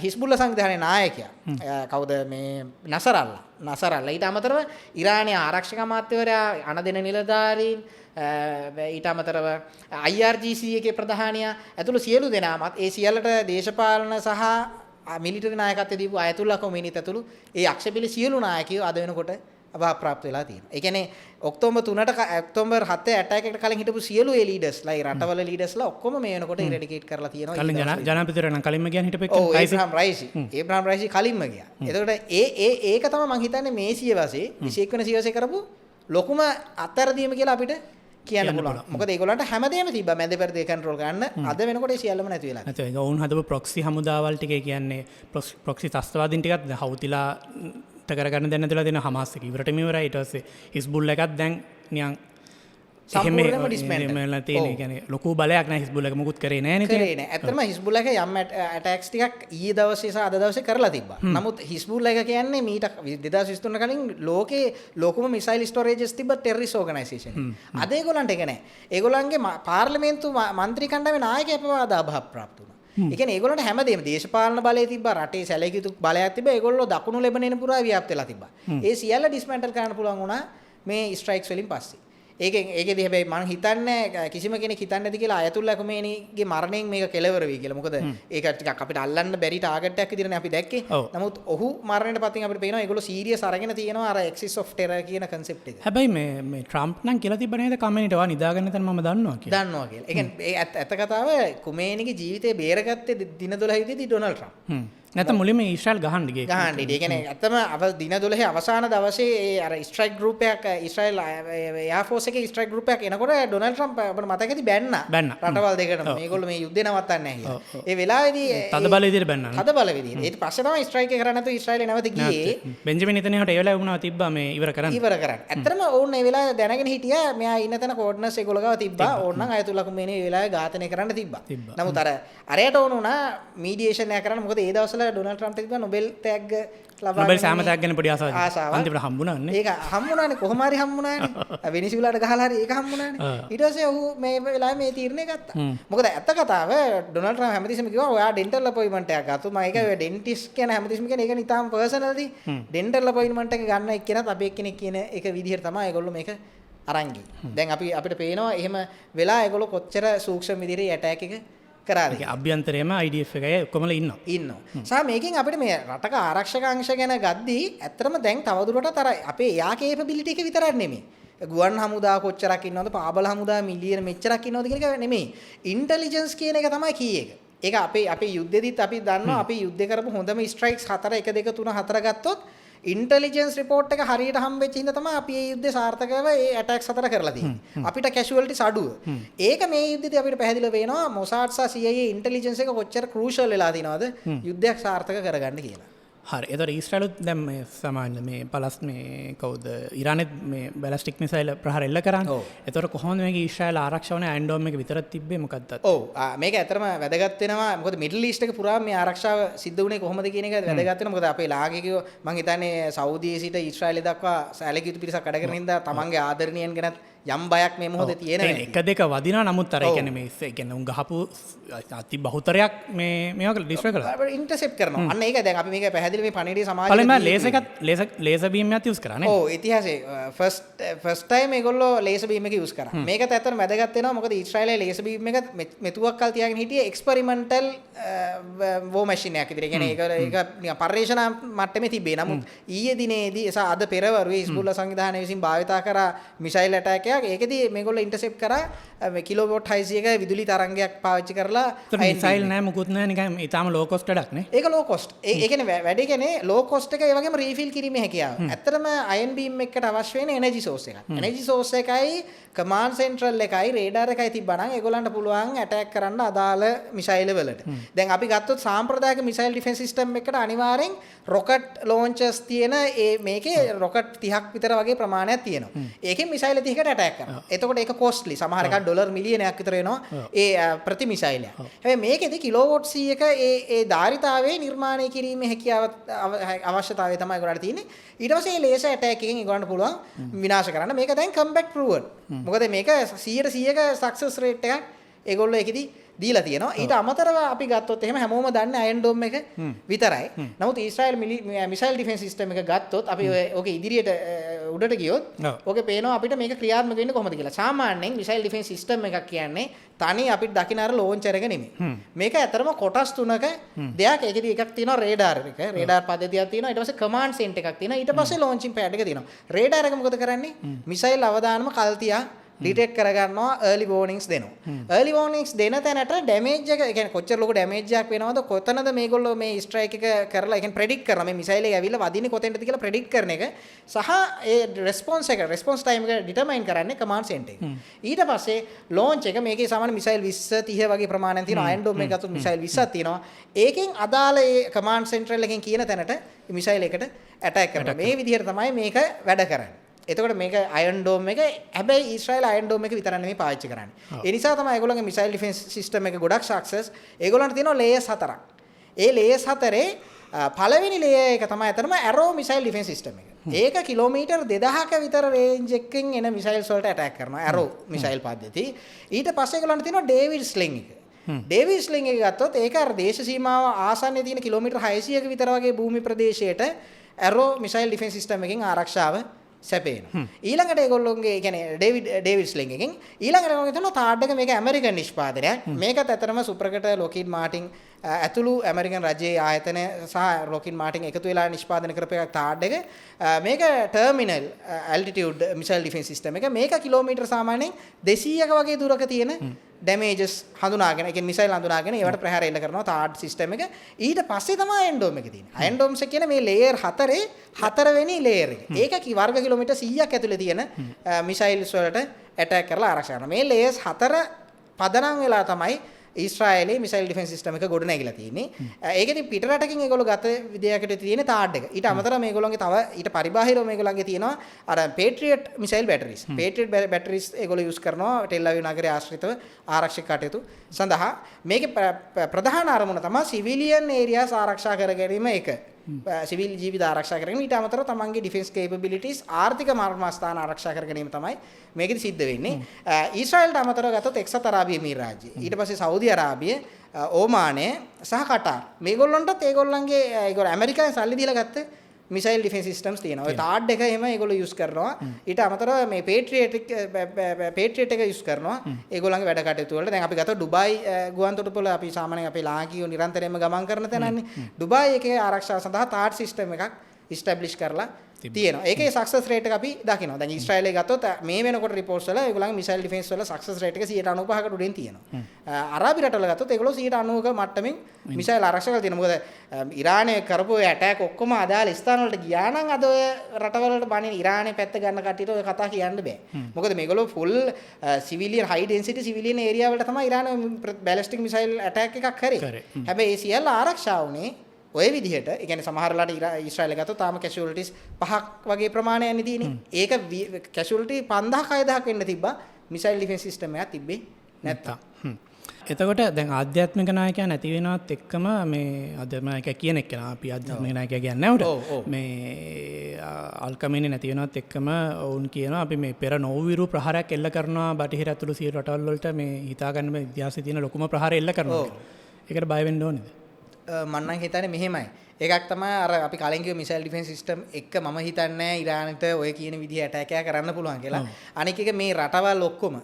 හිස්බුල්ලා සංවිධානයේ නායකයා කවුද මේ නසරල්ලා ඊට අමතරව ඉරානයේ ආරක්ෂක අමාත්‍යවරයා අනදෙන නිලධාරීන් ඊට අමතරව IRGC එකේ ප්‍රධානියා ඇතුළු සියලු දෙනාමත් ඒ සියල්ලට දේශපාලන සහ මිලිටරි නායකත්වයේ දීපු අයතුල්ලා කොමීනිත් ඇතුළු ඒ අක්ෂපිලි සියලු නායකයෝ අද වෙනකොට අභාප්‍රාප්ත වෙලා තියෙනවා. ඒ කියන්නේ ඔක්තෝබර් 3ට ඔක්තෝබර් 7 ඇටැක් එකට කලින් හිටපු සියලු ඒ ලීඩර්ස්ලා ඒ රටවල ලීඩර්ස්ලා ඔක්කොම මේ වෙනකොට ඉරෙඩිකේට් කරලා තියෙනවා. කලින් ජනාධිපතිවරයා නම් කලින්ම ගියන් හිටපෙක් ඒබ්‍රහම් රයිසි කලින්ම ගියා. එතකොට ඒක තමයි මම හිතන්නේ මේ සියවසේ 21 වෙනි සියවසේ කරපු ලොකුම අත්තරදීම කියලා අපිට කියන්න පුළුවන්. මොකද ඒගොල්ලන්ට හැමදේම තිබ්බා මැද පෙරදිග කන්ට්‍රෝල් ගන්න. අද වෙනකොට ඒ සියල්ලම නැති වෙලා. නැත්නම් ඒක වුන් හදපු ප්‍රොක්සි හමුදාවල් ටික කියන්නේ ප්‍රොක්සි ත්‍රස්තවාදීන් ටිකත් හවුතිලා කරගන්න දැන් නැතිලා තියෙන හමාස් එක ඉවරටම ඉවරයි. ඊට පස්සේ හිස්බුල්ලා එකත් දැන් නිකන් සම්පූර්ණයෙන්ම ඩිස්මැන්ටල් තියෙන. ඒ කියන්නේ ලොකු බලයක් නැහැ හිස්බුල්ලා එක මුකුත් කරේ නැහැ නේද? කරේ නැහැ. ඇත්තටම හිස්බුල්ලා එක යම් ඇටැක්ස් ටිකක් ඊයේ දවසේ සහ අද දවසේ කරලා තිබ්බා. නමුත් හිස්බුල්ලා එක කියන්නේ මීට 2023 කලින් ලෝකේ ලොකුම මිසයිල් ස්ටෝරේජස් තිබ්බ ටෙරරිස්ට් ඕගනයිසේෂන්. අද ඒගොල්ලන්ට ඒක නැහැ. ඒගොල්ලන්ගේ පාර්ලිමේන්තු මන්ත්‍රී කණ්ඩායමේ නායකයා පවා අභාප්‍රාප්ත වුණා. ඒ කියන්නේ ඒගොල්ලන්ට හැමදේම දේශපාලන බලය තිබ්බා, රටේ සැලකිය යුතු බලයක් තිබ්බා. ඒගොල්ලෝ දකුණු ලෙබනේන පුරා ව්‍යාප්ත වෙලා තිබ්බා. ඒ සියල්ල ඩිස්මැන්ටල් කරන්න පුළුවන් වුණා මේ ස්ට්‍රයික්ස් වලින් පස්සේ. ඒකෙදි හැබැයි මම හිතන්නේ කිසිම කෙනෙක් හිතන්නේ නැති කියලා අයතුල්ලා කොමේනිගේ මරණයෙන් මේක කෙලවර වෙයි කියලා. මොකද ඒක ටිකක් අපිට අල්ලන්න බැරි ටාගට් එකක් විදිහටනේ අපි දැක්කේ. නමුත් ඔහු මරණයට පස්සේ අපිට පේනවා ඒගොල්ලෝ සීරියස් අරගෙන තියෙනවා අර ඇක්සිස් ඔෆ් ටෙරර් කියන කන්සෙප්ට් එක. හැබැයි මේ ට්‍රම්ප් නම් කියලා තිබ්බ නේද කමෙන්ට්වා නිදාගන්න තැන මම දන්නවා කියලා. දන්නවා කියලා. ඒ කියන්නේ ඇත්ත කතාව කුමේනිගේ ජීවිතේ බේරගත්තේ දින 12 විදිහදී ඩොනල්ඩ් ට්‍රම්ප්. නැත්නම් මුලින්ම ඊශ්‍රායල් ගහන්න ගියේ. ගහන්න ඉතින් ඒ කියන්නේ ඇත්තම දින 12 අවසාන දවසේ ඒ අර ස්ට්‍රයික් ගෲප් එකක් ඊශ්‍රායල් එයාර් ෆෝස් එකේ ස්ට්‍රයික් ගෲප් එකක් එනකොට ඩොනල්ඩ් ට්‍රම්ප් අපිට මතකයි බැන්නා. රටවල් දෙකටම මේගොල්ලෝ මේ යුද්ධේ නවත්තන්නේ නැහැ කියලා. ඒ වෙලාවේදී තද බල විදිහට බැන්නා. තද බල විදිහට. ඊට පස්සේ තමයි ස්ට්‍රයික් එක කරන්නේ නැතුව ඊශ්‍රායලේ නැවත ගියේ. බෙන්ජමින් නෙතන්යාහුට ඒ වෙලාවේ වුණා තිබ්බා මේ ඉවර කරන්න. ඇත්තටම ඕන් ඒ වෙලාවේ දැනගෙන හිටියා මෙයා ඉන්න තැන කෝඩ්නස් ඒගොල්ලෝ ගාව තිබ්බා. ඕන්නම් අයතුල්ලා කුමේනි ඒ වෙලාවේ ඝාතනය කරන්න තිබ්බා. නමුත් අරයට ඕන වුණා මීඩියේෂන් එක කරන්න. මොකද ඒ දවස්වල ඉස්සලා ඩොනල්ඩ් ට්‍රම්ප් තිබ්බා නොබෙල් තෑග්ග ලබා නොබෙල් සෑම තෑග්ග ගැන පොඩි ආසාවක් ආසාවක්. අන්තිමට හම්බුණානේ. ඒක හම්බුණානේ කොහොම හරි හම්බුණානේ. වෙනිසුලාට ගහලා හරි ඒක හම්බුණානේ. ඊට පස්සේ ඔහු මේ වෙලාවේ මේ තීරණය ගත්තා. මොකද ඇත්ත කතාව ඩොනල්ඩ් ට්‍රම්ප් හැමතිස්සෙම කිව්වා ඔයා ඩෙන්ටල් අපොයින්ට්මන්ට් එකක් ගත්තොත් මම ඒක ඩෙන්ටිස්ට් කියන හැමතිස්සෙම කියන ඒක නිතාම පර්සනල්දී ඩෙන්ටල් අපොයින්ට්මන්ට් එක ගන්න එක්කෙනත් අපි එක්කෙනෙක් කියන එක විදිහට තමයි ඒගොල්ලෝ මේක අරන් ගියේ. දැන් අපිට පේනවා එහෙම වෙලා ඒගොල්ලෝ කොච්චර සූක්ෂම විදිහට ඇටැක් එක කරාද. ඒක අභ්‍යන්තරයේම IDF එකේ ඔක්කොමලා ඉන්නවා. සහ මේකෙන් අපිට මේ රටක ආරක්ෂක අංශ ගැන ගද්දී ඇත්තටම දැන් තවදුරටත් අර අපේ එයා කේපබිලිටි එක විතරක් නෙමෙයි. ගුවන් හමුදා කොච්චරක් ඉන්නවද, පාබල හමුදා මිලියන මෙච්චරක් ඉන්නවද කියන එක නෙමෙයි. ඉන්ටෙලිජන්ස් කියන එක තමයි කී එක. ඒක අපේ යුද්ධෙදිත් අපි දන්නවා අපි යුද්ධ කරපු හොඳම ස්ට්‍රයික්ස් 4 1 2 3 4 ගත්තොත් ඉන්ටෙලිජන්ස් රිපෝට් එක හරියට හම්බෙච්ච හින්දා තමයි අපි මේ යුද්ධේ සාර්ථකව ඒ ඇටැක්ස් 4 කරලා තියෙන්නේ. අපිට කැෂුවලිටිස් අඩුව. ඒක මේ යුද්ධෙදී අපිට පැහැදිලිව පේනවා මොසාඩ් සහ CIA ඉන්ටෙලිජන්ස් එක කොච්චර ක්‍රූෂල් වෙලා තිනවද යුද්ධයක් සාර්ථක කරගන්න කියලා. හරි. ඒතර ඊශ්‍රායලුත් දැන් මේ සමාන මේ පලස් මේ කවුද ඉරානෙත් මේ බැලිස්ටික් මිසයිල් ප්‍රහාර එල්ල කරන්නේ. ඒතර කොහොමද මේක ඊශ්‍රායල ආරක්ෂා වුණේ අයන් ඩෝම් එක විතරක් තිබ්බේ මොකද්ද? ඔව්. මේක ඇත්තටම වැදගත් වෙනවා. මොකද මිඩල් ඊස්ට් එක පුරා මේ ආරක්ෂාව සිද්ධ වුණේ කොහොමද කියන එක වැදගත් වෙනවා. මොකද අපේ ලාංකිකයෝ මං හිතන්නේ සෞදියේ සිට ඊශ්‍රායලය දක්වා සැලකිය යුතු පිරිසක් වැඩ කරන හින්දා තමන්ගේ ආදරණීයන් ගැනත් යම් බයක් මේ මොහොතේ තියෙනවා. එක දෙක වදිනා නමුත් අර කියන්නේ මේ කියන්නේ උන් ගහපු අති බහුතරයක් මේ මේවා ඩිස්ට්‍රොයි කළා. ඉන්ටර්සෙප්ට් කරනවා. අන්න ඒක දැන් අපි මේක පැහැදිලි මේ පණිවිඩය සමාජයට පළවෙනිම ලේසර් බීම් එකත් යූස් කරා නේ. ඔව් ඉතිහාසයේ ෆස්ට් ටයිම් ඒගොල්ලෝ ලේසර් බීම් එක යූස් කරා. මේකත් ඇත්තටම වැදගත් වෙනවා. මොකද ඊශ්‍රායලයේ ලේසර් බීම් එක මෙතුවක් කල් තියාගෙන හිටියේ එක්ස්පෙරිමන්ටල් වෝ මැෂින් එකක් විදිහට. කියන්නේ ඒක නිකන් පර්යේෂණ මට්ටමේ තිබේ. නමුත් ඊයේ දිනේදී එසා අද පෙරවරුවේ හිස්බුල්ලා සංවිධානය විසින් භාවිතා කරා මිසයිල් ඇටැක් එකක්. ඒකෙදී මේගොල්ලෝ ඉන්ටර්සෙප්ට් කරා කිලෝවොට් 600ක විදුලි තරංගයක් පාවිච්චි කරලා මිසයිල් නෑ මොකුත් නෑ නිකන් ඊටාම ලෝ කොස්ට් එකක් නේ. ඒක ලෝ කොස්ට්. ඒ කියන්නේ වැඩි කියන්නේ ලෝ කොස්ට් එක ඒ වගේම රීෆිල් කිරීමේ හැකියාව. ඇත්තටම අයන් බීම් එකකට අවශ්‍ය වෙන එනර්ජි සෝස් එකක්. එනර්ජි සෝස් එකයි කමාන්ඩ් සෙන්ට්‍රල් එකයි රේඩාර් එකයි තිබ්බනම් ඒගොල්ලන්ට පුළුවන් ඇටැක් කරන්න අදාළ මිසයිල් වලට. දැන් අපි ගත්තොත් සාම්ප්‍රදායික මිසයිල් ඩිෆෙන්ස් සිස්ටම් එකකට අනිවාර්යෙන් රොකට් ලොන්චර්ස් තියෙන මේකේ රොකට් 30ක් විතර වගේ ප්‍රමාණයක් තියෙනවා. ඒකෙන් මිසයිල් 30කට ඇටැක් කරනවා. එතකොට ඒක කොස්ට්ලි. සමහර එකක් ඩොලර් මිලියනයක් විතර වෙනවා ඒ ප්‍රති මිසයිලයක්. හැබැයි මේකෙදි කිලෝවොට් 100ක ඒ ධාරිතාවයේ නිර්මාණය කිරීමේ හැකියාව අවශ්‍යතාවය තමයි ඒගොල්ලන්ට තියෙන්නේ. ඊට පස්සේ මේ ලේසර් ඇටැක් එකෙන් ඒගොල්ලන්ට පුළුවන් විනාශ කරන්න. මේක දැන් කම්බැක් ප්‍රූවන්. මොකද මේක 100%ක සක්සස් රේට් එකක් ඒගොල්ලෝ ඒකෙදි දීලා තියෙනවා. ඊට අමතරව අපි ගත්තොත් එහෙම හැමෝම දන්නේ අයන් ඩෝම් එක විතරයි. නමුත් ඊශ්‍රායල් මිසයිල් ඩිෆෙන්ස් සිස්ටම් එක ගත්තොත් අපි ඕකේ ඉදිරියට උඩට ගියොත් ඕකේ පේනවා අපිට මේක ක්‍රියාත්මක වෙන්නේ කොහොමද කියලා. සාමාන්‍යයෙන් මිසයිල් ඩිෆෙන්ස් සිස්ටම් එකක් කියන්නේ තනි අපිට දකින්න අර ලෝන්චර් එක නෙමෙයි. මේක ඇත්තටම කොටස් තුනක දෙයක්. ඒකෙදි එකක් තියෙනවා රේඩාර් එක. රේඩාර් පද්ධතියක් තියෙනවා. ඊට පස්සේ කමාන්ඩ් සෙන්ටර් එකක් තියෙනවා. ඊට පස්සේ ලොන්චින් පෑඩ් එක තියෙනවා. රේඩාර් එක මොකද කරන්නේ? මිසයිල් අවදානම කල් තියා ඩිටෙක්ට් කරගන්නවා early warnings දෙනවා. early warnings දෙන තැනට ඩැමේජ් එක කියන්නේ කොච්චර ලොකු ඩැමේජ් එකක් වෙනවද කොතනද මේගොල්ලෝ මේ ස්ට්‍රයික් එක කරලා ඒ කියන්නේ ප්‍රෙඩික්ට් කරනවා මේ මිසයිල් එක ඇවිල්ලා වදින්නේ කොතෙන්ද කියලා ප්‍රෙඩික්ට් කරන එක සහ ඒ රෙස්පොන්ස් ටයිම් එක ඩිටර්මයින් කරන්නේ කමාන්ඩ් සෙන්ටර් එක. ඊට පස්සේ ලොන්ච් එක මේකේ සාමාන්‍ය මිසයිල් 20 30 වගේ ප්‍රමාණයක් තියෙනවා. අයන් ඩෝම් එක ගත්තොත් මිසයිල් 20ක් තියෙනවා. ඒකෙන් අදාළ ඒ කමාන්ඩ් සෙන්ටරල් එකෙන් කියන තැනට මිසයිල් එකට ඇටැක් කරනවා. මේ විදිහට තමයි මේක වැඩ කරන්නේ. එතකොට මේක අයන් ඩෝම් එක හැබැයි ඊශ්‍රායල් අයන් ඩෝම් එක විතර නෙමෙයි පාවිච්චි කරන්නේ. ඒ නිසා තමයි ඒගොල්ලන්ගේ මිසයිල් ඩිෆෙන්ස් සිස්ටම් එක ගොඩක් සක්සස්. ඒගොල්ලන්ට තියෙනවා ලේයර්ස් 4ක්. ඒ ලේයර්ස් 4 පළවෙනි ලේයර් එක තමයි අතරම ඇරෝ මිසයිල් ඩිෆෙන්ස් සිස්ටම් එක. ඒක කිලෝමීටර් 2000ක විතර රේන්ජ් එකකින් එන මිසයිල්ස් වලට ඇටැක් කරනවා ඇරෝ මිසයිල් පද්ධතිය. ඊට පස්සේ ඒගොල්ලන්ට තියෙනවා ඩේවිඩ් ස්ලිං එක. ඩේවිඩ් ස්ලිං එක ගත්තොත් ඒක අර දේශ සීමාව ආසන්නයේ තියෙන කිලෝමීටර් 600ක විතර වගේ භූමි ප්‍රදේශයට ඇරෝ මිසයිල් ඩිෆෙන්ස් සිස්ටම් එකෙන් ආරක්ෂාව සැපේනවා. ඊළඟට ඒගොල්ලෝගේ කියන්නේ ඩේවිඩ් ස්ලිං එකෙන් ඊළඟට ඒගොල්ලෝ හිතනවා තාඩ් එක මේක ඇමරිකන් නිෂ්පාදනයක්. මේකත් ඇතරම සුප්‍රකට ලොකිඩ් මාටින් ඇතුළු ඇමරිකන් රජයේ ආයතන සහ ලොකිඩ් මාටින් එකතු වෙලා නිෂ්පාදනය කරපු එකක් තාඩ් එක. මේක ටර්මිනල් ඇල්ටිටියුඩ් මිසයිල් ඩිෆෙන්ස් සිස්ටම් එක. මේක කිලෝමීටර් සාමාන්‍යයෙන් 200ක වගේ දුරක තියෙන ඩැමේජස් හඳුනාගෙන ඒ කියන්නේ මිසයිල් හඳුනාගෙන ඒවට ප්‍රහාර එල්ල කරනවා තාඩ් සිස්ටම් එක. ඊට පස්සේ තමයි අයන් ඩෝම් එක තියෙන්නේ. අයන් ඩෝම්ස් එක කියන්නේ මේ ලේයර් 4 හතරවෙනි ලේයර් එක. ඒක වර්ග කිලෝමීටර් 100ක් ඇතුලේ තියෙන මිසයිල්ස් වලට ඇටැක් කරලා ආරක්ෂා කරනවා. මේ ලේයර්ස් 4 පදනම් වෙලා තමයි ඊශ්‍රායලයේ මිසයිල් ඩිෆෙන්ස් සිස්ටම් එක ගොඩ නැගිලා තියෙන්නේ. ඒකෙදි පිට රටකින් ඒගොල්ලෝ ගත විදියකට තියෙන තාඩ් එක. ඊට අමතරව මේගොල්ලෝගේ තව ඊට පරිබාහිරව මේගොල්ලන්ගේ තියෙනවා අර පේට්‍රියට් මිසයිල් බැටරිස්. පේට්‍රියට් බැටරිස් ඒගොල්ලෝ යූස් කරනවා ටෙල් අවීව් නගරයේ ආශ්‍රිතව ආරක්ෂක කටයුතු සඳහා. මේකේ ප්‍රධාන අරමුණ තමයි සිවිලියන් ඒරියාස් ආරක්ෂා කර ගැනීම එක. සිවිල් ජීවිත ආරක්ෂා කරගෙන ඊට අමතරව තමන්ගේ ඩිෆෙන්ස් කේපබිලිටිස් ආර්ථික මර්මස්ථාන ආරක්ෂා කර ගැනීම තමයි මේකෙදි සිද්ධ වෙන්නේ. ඊශ්‍රායලට අමතරව ගත්තොත් එක්සත් අරාබිය එමිරාජ්‍ය, ඊට පස්සේ සෞදි අරාබිය, ඕමානය සහ කටාර් මේගොල්ලොන්ටත් ඒගොල්ලන්ගේ ඒගොල්ලෝ ඇමරිකාවෙන් සල්ලි දීලා ගත්ත මිසයිල් ඩිෆෙන්ස් සිස්ටම්ස් තියෙනවා. ඔය තාඩ් එක එහෙම ඒගොල්ලෝ යූස් කරනවා. ඊට අමතරව මේ පේට්‍රියට් එක යූස් කරනවා ඒගොල්ලන්ගේ වැඩ කටයුතු වලට. දැන් අපි ගත්තොත් ඩුබායි ගුවන්තොටුපළ අපි සාමාන්‍යයෙන් අපේ ලාංකිකයෝ නිරන්තරයෙන්ම ගමන් කරන තැනන්නේ. ඩුබායි එකේ ආරක්ෂාව සඳහා තාඩ් සිස්ටම් එකක් ඉස්ටැබ්ලිෂ් කරලා තියෙනවා. ඒකේ සක්සස් රේට් එක අපි දකිනවා. දැන් ඊශ්‍රායලයේ ගත්තොත් මේ වෙනකොට රිපෝට්ස් වල ඒගොල්ලන්ගේ මිසයිල් ඩිෆෙන්ස් වල සක්සස් රේට් එක 95%කට උඩින් තියෙනවා. අරාබි රටවල ගත්තොත් ඒගොල්ලෝ 90%ක මට්ටමින් මිසයිල් ආරක්ෂා කරලා තියෙනවා. මොකද ඉරානයේ කරපු ඔය ඇටැක් ඔක්කොම අදාළ ස්ථාන වලට ගියා නම් අද ඔය රටවලට බණින ඉරානයේ පැත්ත ගන්න කට්ටියට ඔය කතා කියන්න බෑ. මොකද මේගොල්ලෝ ෆුල් සිවිලියන් හයි ඩෙන්සිටි සිවිලියන් ඒරියා වලට තමයි ඉරානයේ බැලිස්ටික් මිසයිල් ඇටැක් එකක් කරේ. හැබැයි ඒ සියල්ල ආරක්ෂා වුණේ ඔය විදිහට. ඒ කියන්නේ සමහරලාට ඊශ්‍රායල ගත්තොත් තාම කැෂුවලිටිස් 5ක් වගේ ප්‍රමාණයක් නේ තියෙන්නේ. ඒක කැෂුවලිටි 5000ක් 6000ක් වෙන්න තිබ්බා මිසයිල් ඩිෆෙන්ස් සිස්ටම් එකක් තිබ්බේ නැත්තම්. එතකොට දැන් ආධ්‍යාත්මික නායකයා නැති වෙනවත් එක්කම මේ ආධ්‍යාත්මික කියන එක නා අපි ආධ්‍යාත්මික નાයකයා කියන්නේ උට මේ අල්කමෙනි නැති වෙනවත් එක්කම වුන් කියනවා අපි මේ පෙර නොවිරු ප්‍රහාරයක් එල්ල කරනවා බටහිර ඇතුළු සියලු රටවල් වලට මේ හිතා ගන්න බැ ඉතිහාසයේ තියෙන ලොකුම ප්‍රහාරය එල්ල කරනවා. ඒකට බය වෙන්න ඕනේද? මම නම් හිතන්නේ මෙහෙමයි. එකක් තමයි අර අපි කලින් කිව්ව මිසයිල් ඩිෆෙන්ස් සිස්ටම් එක මම හිතන්නේ ඉරානට ඔය කියන විදිහ ඇටැක් එකක් කරන්න පුළුවන් කියලා. අනික එක මේ රටවල් ඔක්කොම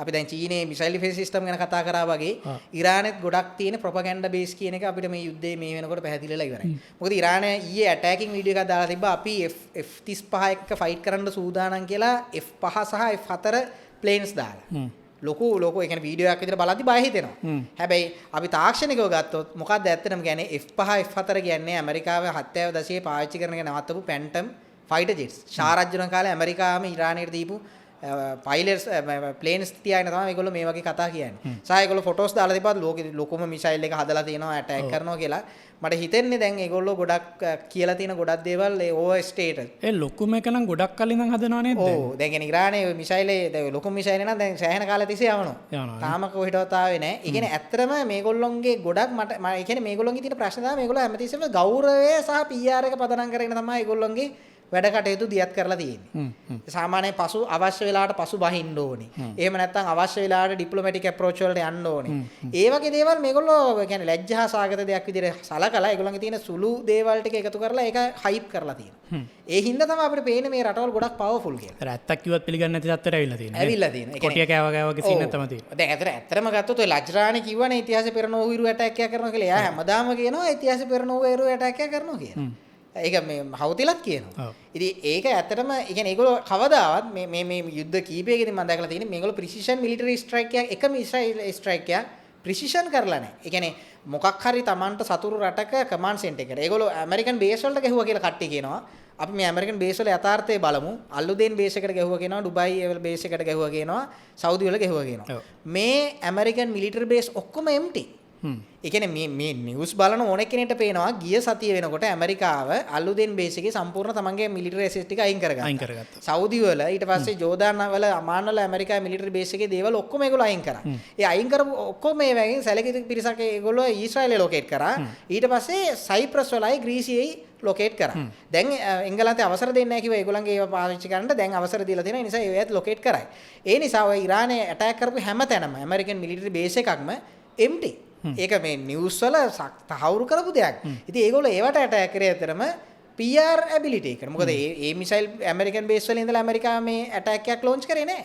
අපි දැන් චීනයේ මිසයිල් ඩිෆෙන්ස් සිස්ටම් ගැන කතා කරා වගේ ඉරානෙත් ගොඩක් තියෙන ප්‍රොපගැන්ඩා බේස් කියන එක අපිට මේ යුද්ධයේ මේ වෙනකොට පැහැදිලිලා ඉවරයි. මොකද ඉරානය ඊයේ ඇටැකින් වීඩියෝ එකක් දාලා තිබ්බා අපි F-35 එක්ක ෆයිට් කරන්න සූදානම් කියලා F-5 සහ F-4 ප්ලේන්ස් දාලා. ලොකු ඒ කියන්නේ වීඩියෝ එකක් විතර බලද්දි බය හිතෙනවා. හැබැයි අපි තාක්ෂණිකව ගත්තොත් මොකක්ද ඇත්තටම කියන්නේ F5 F4 කියන්නේ ඇමරිකාවේ 70 දශකයේ පාවිච්චි කරන එක නවත්තපු පැන්ටම් ෆයිටර් ජෙට්ස්. ෂා රජුන කාලේ ඇමරිකාවම ඉරානයට දීපු පයිලට්ස් ප්ලේන්ස් තියාගෙන තමයි මේගොල්ලෝ මේ වගේ කතා කියන්නේ. සහ ඒගොල්ලෝ ෆොටෝස් දාලා තිබ්බත් ලෝකෙ ලොකුම මිසයිල් එක හදලා තියෙනවා ඇටැක් කරනවා කියලා. මට හිතෙන්නේ දැන් ඒගොල්ලෝ ගොඩක් කියලා තියෙන ගොඩක් දේවල් ඒ ඕවර් ස්ටේටඩ්. ඒ ලොකුම එක නම් ගොඩක් කලින් ඉඳන් හදනවා නේද? ඔව්. දැන් කියන්නේ ඉරානයේ ඔය මිසයිලේ දැන් ලොකු මිසයිල් නම් දැන් සෑහෙන කාලයක් තිස්සේ යවනවා. තාම කොහෙටවත් ආවේ නැහැ. ඒ කියන්නේ ඇත්තටම මේගොල්ලොන්ගේ ගොඩක් ඒ කියන්නේ මේගොල්ලොන්ගේ තියෙන ප්‍රශ්න තමයි මේගොල්ලෝ හැමතිස්සෙම ගෞරවය සහ PR එක පදනම් කරගෙන තමයි ඒගොල්ලොන්ගේ වැඩ කටයුතු දියත් කරලා තියෙන්නේ. සාමාන්‍යයෙන් පසු අවශ්‍ය වෙලාවට පසු බහින්න ඕනේ. එහෙම නැත්නම් අවශ්‍ය වෙලාවට ඩිප්ලොමැටික් අප්‍රෝච් වලට යන්න ඕනේ. ඒ වගේ දේවල් මේගොල්ලෝ කියන්නේ ලැජ්ජා සාගත දෙයක් විදිහට සලකලා ඒගොල්ලන්ගේ තියෙන සුළු දේවල් ටික එකතු කරලා ඒක හයිප් කරලා තියෙනවා. ඒ හින්දා තමයි අපිට පේන්නේ මේ රටවල් ගොඩක් පවර්ෆුල් කියලා. ඇත්තක් කිව්වත් පිළිගන්නේ නැති තත්ත්වයට ඇවිල්ලා තියෙනවා. ඇවිල්ලා තියෙනවා. කොටිය කෑවගේ සීන් එක තමයි තියෙන්නේ. දැන් ඇත්තටම ගත්තොත් ඔය ලජ්රානේ කිව්වනේ ඉතිහාසෙ පෙර නොවිරු ඇටැක් එකක් කරනවා කියලා. එයා හැමදාම කියනවා ඉතිහාසෙ පෙර නොවිරු ඇටැක් එකක් කරනවා කියලා. ඒක මේ හවුතිලත් කියනවා. ඉතින් ඒක ඇත්තටම ඒ කියන්නේ ඒගොල්ලෝ කවදාවත් මේ යුද්ධ කීපයකදී මම දැකලා තියෙන්නේ මේගොල්ලෝ ප්‍රිසිෂන් මිලිටරි ස්ට්‍රයික් එකක් එකම ඉස්රායිල් ස්ට්‍රයික් එකක් ප්‍රිසිෂන් කරලා නැහැ. ඒ කියන්නේ මොකක් හරි Tamanට සතුරු රටක කමාන්ඩ් සෙන්ටර් එකට ඒගොල්ලෝ ඇමරිකන් බේස් වලට ගැහුවා කියලා කට්ටිය කියනවා. අපි මේ ඇමරිකන් බේස් වල යථාර්ථය බලමු. අල්ලුදේන් බේස් එකට ගැහුවා කියනවා, ඩුබායි බේස් එකට ගැහුවා කියනවා, සෞදි වල ගැහුවා කියනවා. මේ ඇමරිකන් මිලිටරි බේස් ඔක්කොම එම්ටි. ඒ කියන්නේ මේ නිවුස් බලන ඕනෙක් කෙනෙක්ට පේනවා ගිය සතිය වෙනකොට ඇමරිකාව අලුදෙන් බේස් එකේ සම්පූර්ණ තමන්ගේ මිලිටරි ඇසෙට් ටික අයින් කරගත්තා. සෞදි වල ඊට පස්සේ ජෝර්දාන් වල අමාන් වල ඇමරිකාවේ මිලිටරි බේස් එකේ දේවල් ඔක්කොම ඒගොල්ලෝ අයින් කරා. ඒ අයින් කරපු ඔක්කොම මේ වගේ සැලකිලි පිරිසක් ඒගොල්ලෝ ඊශ්‍රායලේ ලොකේට් කරා. ඊට පස්සේ සයිප්‍රස් වලයි ග්‍රීසියයි ලොකේට් කරා. දැන් එංගලන්තේ අවසර දෙන්නේ නැහැ කිව්වා ඒගොල්ලන්ගේ ඒවා පාවිච්චි කරන්න. දැන් අවසර දීලා තියෙනවා. ඒ නිසා ඒවත් ලොකේට් කරයි. ඒ නිසා ඔය ඉරානයේ ඇටැක් කරපු හැම තැනම ඇමරිකන් මිලිටරි බේස් එකක්ම එම්ටි. ඒක මේ නිවුස් වල තහවුරු කරපු දෙයක්. ඉතින් ඒගොල්ලෝ ඒවට ඇටැක් කරේ අතරම PR ඇබිලිටි එක. මොකද මේ මිසයිල් ඇමරිකන් බේස් වල ඉඳලා ඇමරිකාව මේ ඇටැක් එකක් ලොන්ච් කරේ නෑ.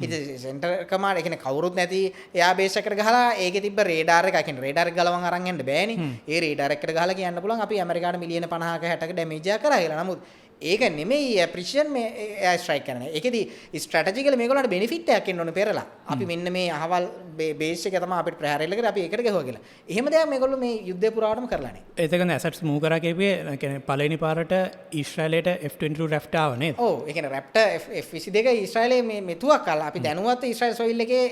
ඉතින් සෙන්ටර් කමාන්ඩ් ඒ කියන්නේ කවුරුත් නැති එයා බේස් එකකට ගහලා ඒකේ තිබ්බ රේඩාර් එක කියන්නේ රේඩාර් එක ගලවන් අරන් යන්න බෑනේ. ඒ රේඩාර් එකට ගහලා කියන්න පුළුවන් අපි ඇමරිකාවට මිලියන 50ක 60ක ඩැමේජ් එකක් කරා කියලා. නමුත් ඒක නෙමෙයි ප්‍රිසිෂන් මේ එයා ස්ට්‍රයික් කරන්නේ. ඒකෙදි ස්ට්‍රැටජිකලි මේගොල්ලන්ට බෙනිෆිට් එකක් එන්න ඕනේ පෙරලා. අපි මෙන්න මේ අහවල් බේස් එක තමයි අපිට ප්‍රහාර එල්ල කරලා අපි ඒකට ගහුවා කියලා. එහෙම දෙයක් මේගොල්ලෝ මේ යුද්ධය පුරාවටම කරලා නැහැ. ඒකෙන් ඇසට්ස් මූව් කරා කියපේ කියන්නේ පළවෙනි පාරට ඊශ්‍රායලයට F-22 රැප්ටර් ආව නේද? ඔව් ඒ කියන්නේ රැප්ටර් F-22 ඊශ්‍රායලයේ මේ මෙතුවක් කළා. අපි දැනුවත් ඊශ්‍රායල් සොයිල් එකේ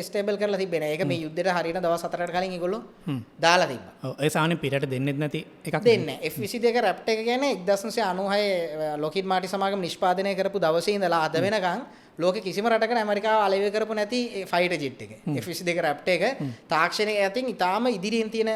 ස්ටේබල් කරලා තිබ්බේ නැහැ. ඒක මේ යුද්ධයට හරියට දවස් 4කට කලින් ඒගොල්ලෝ දාලා තිබ්බා. ඔව් ඒ සාමාන්‍ය පිටට දෙන්නෙත් නැති එකක් දෙන්නේ නැහැ. F-22 රැප්ටර් එක කියන්නේ 1996 ලොකිඩ් මාර්ටින් සමාගම නිෂ්පාදනය කරපු දවසේ ඉඳලා අද වෙනකන් ලෝකෙ කිසිම රටක ඇමරිකාව අලෙවි කරපු නැති ෆයිටර් ජෙට් එක. F-22 රැප්ටර් එක තාක්ෂණික අතින් ඉතාලම ඉදිරියෙන් තියෙන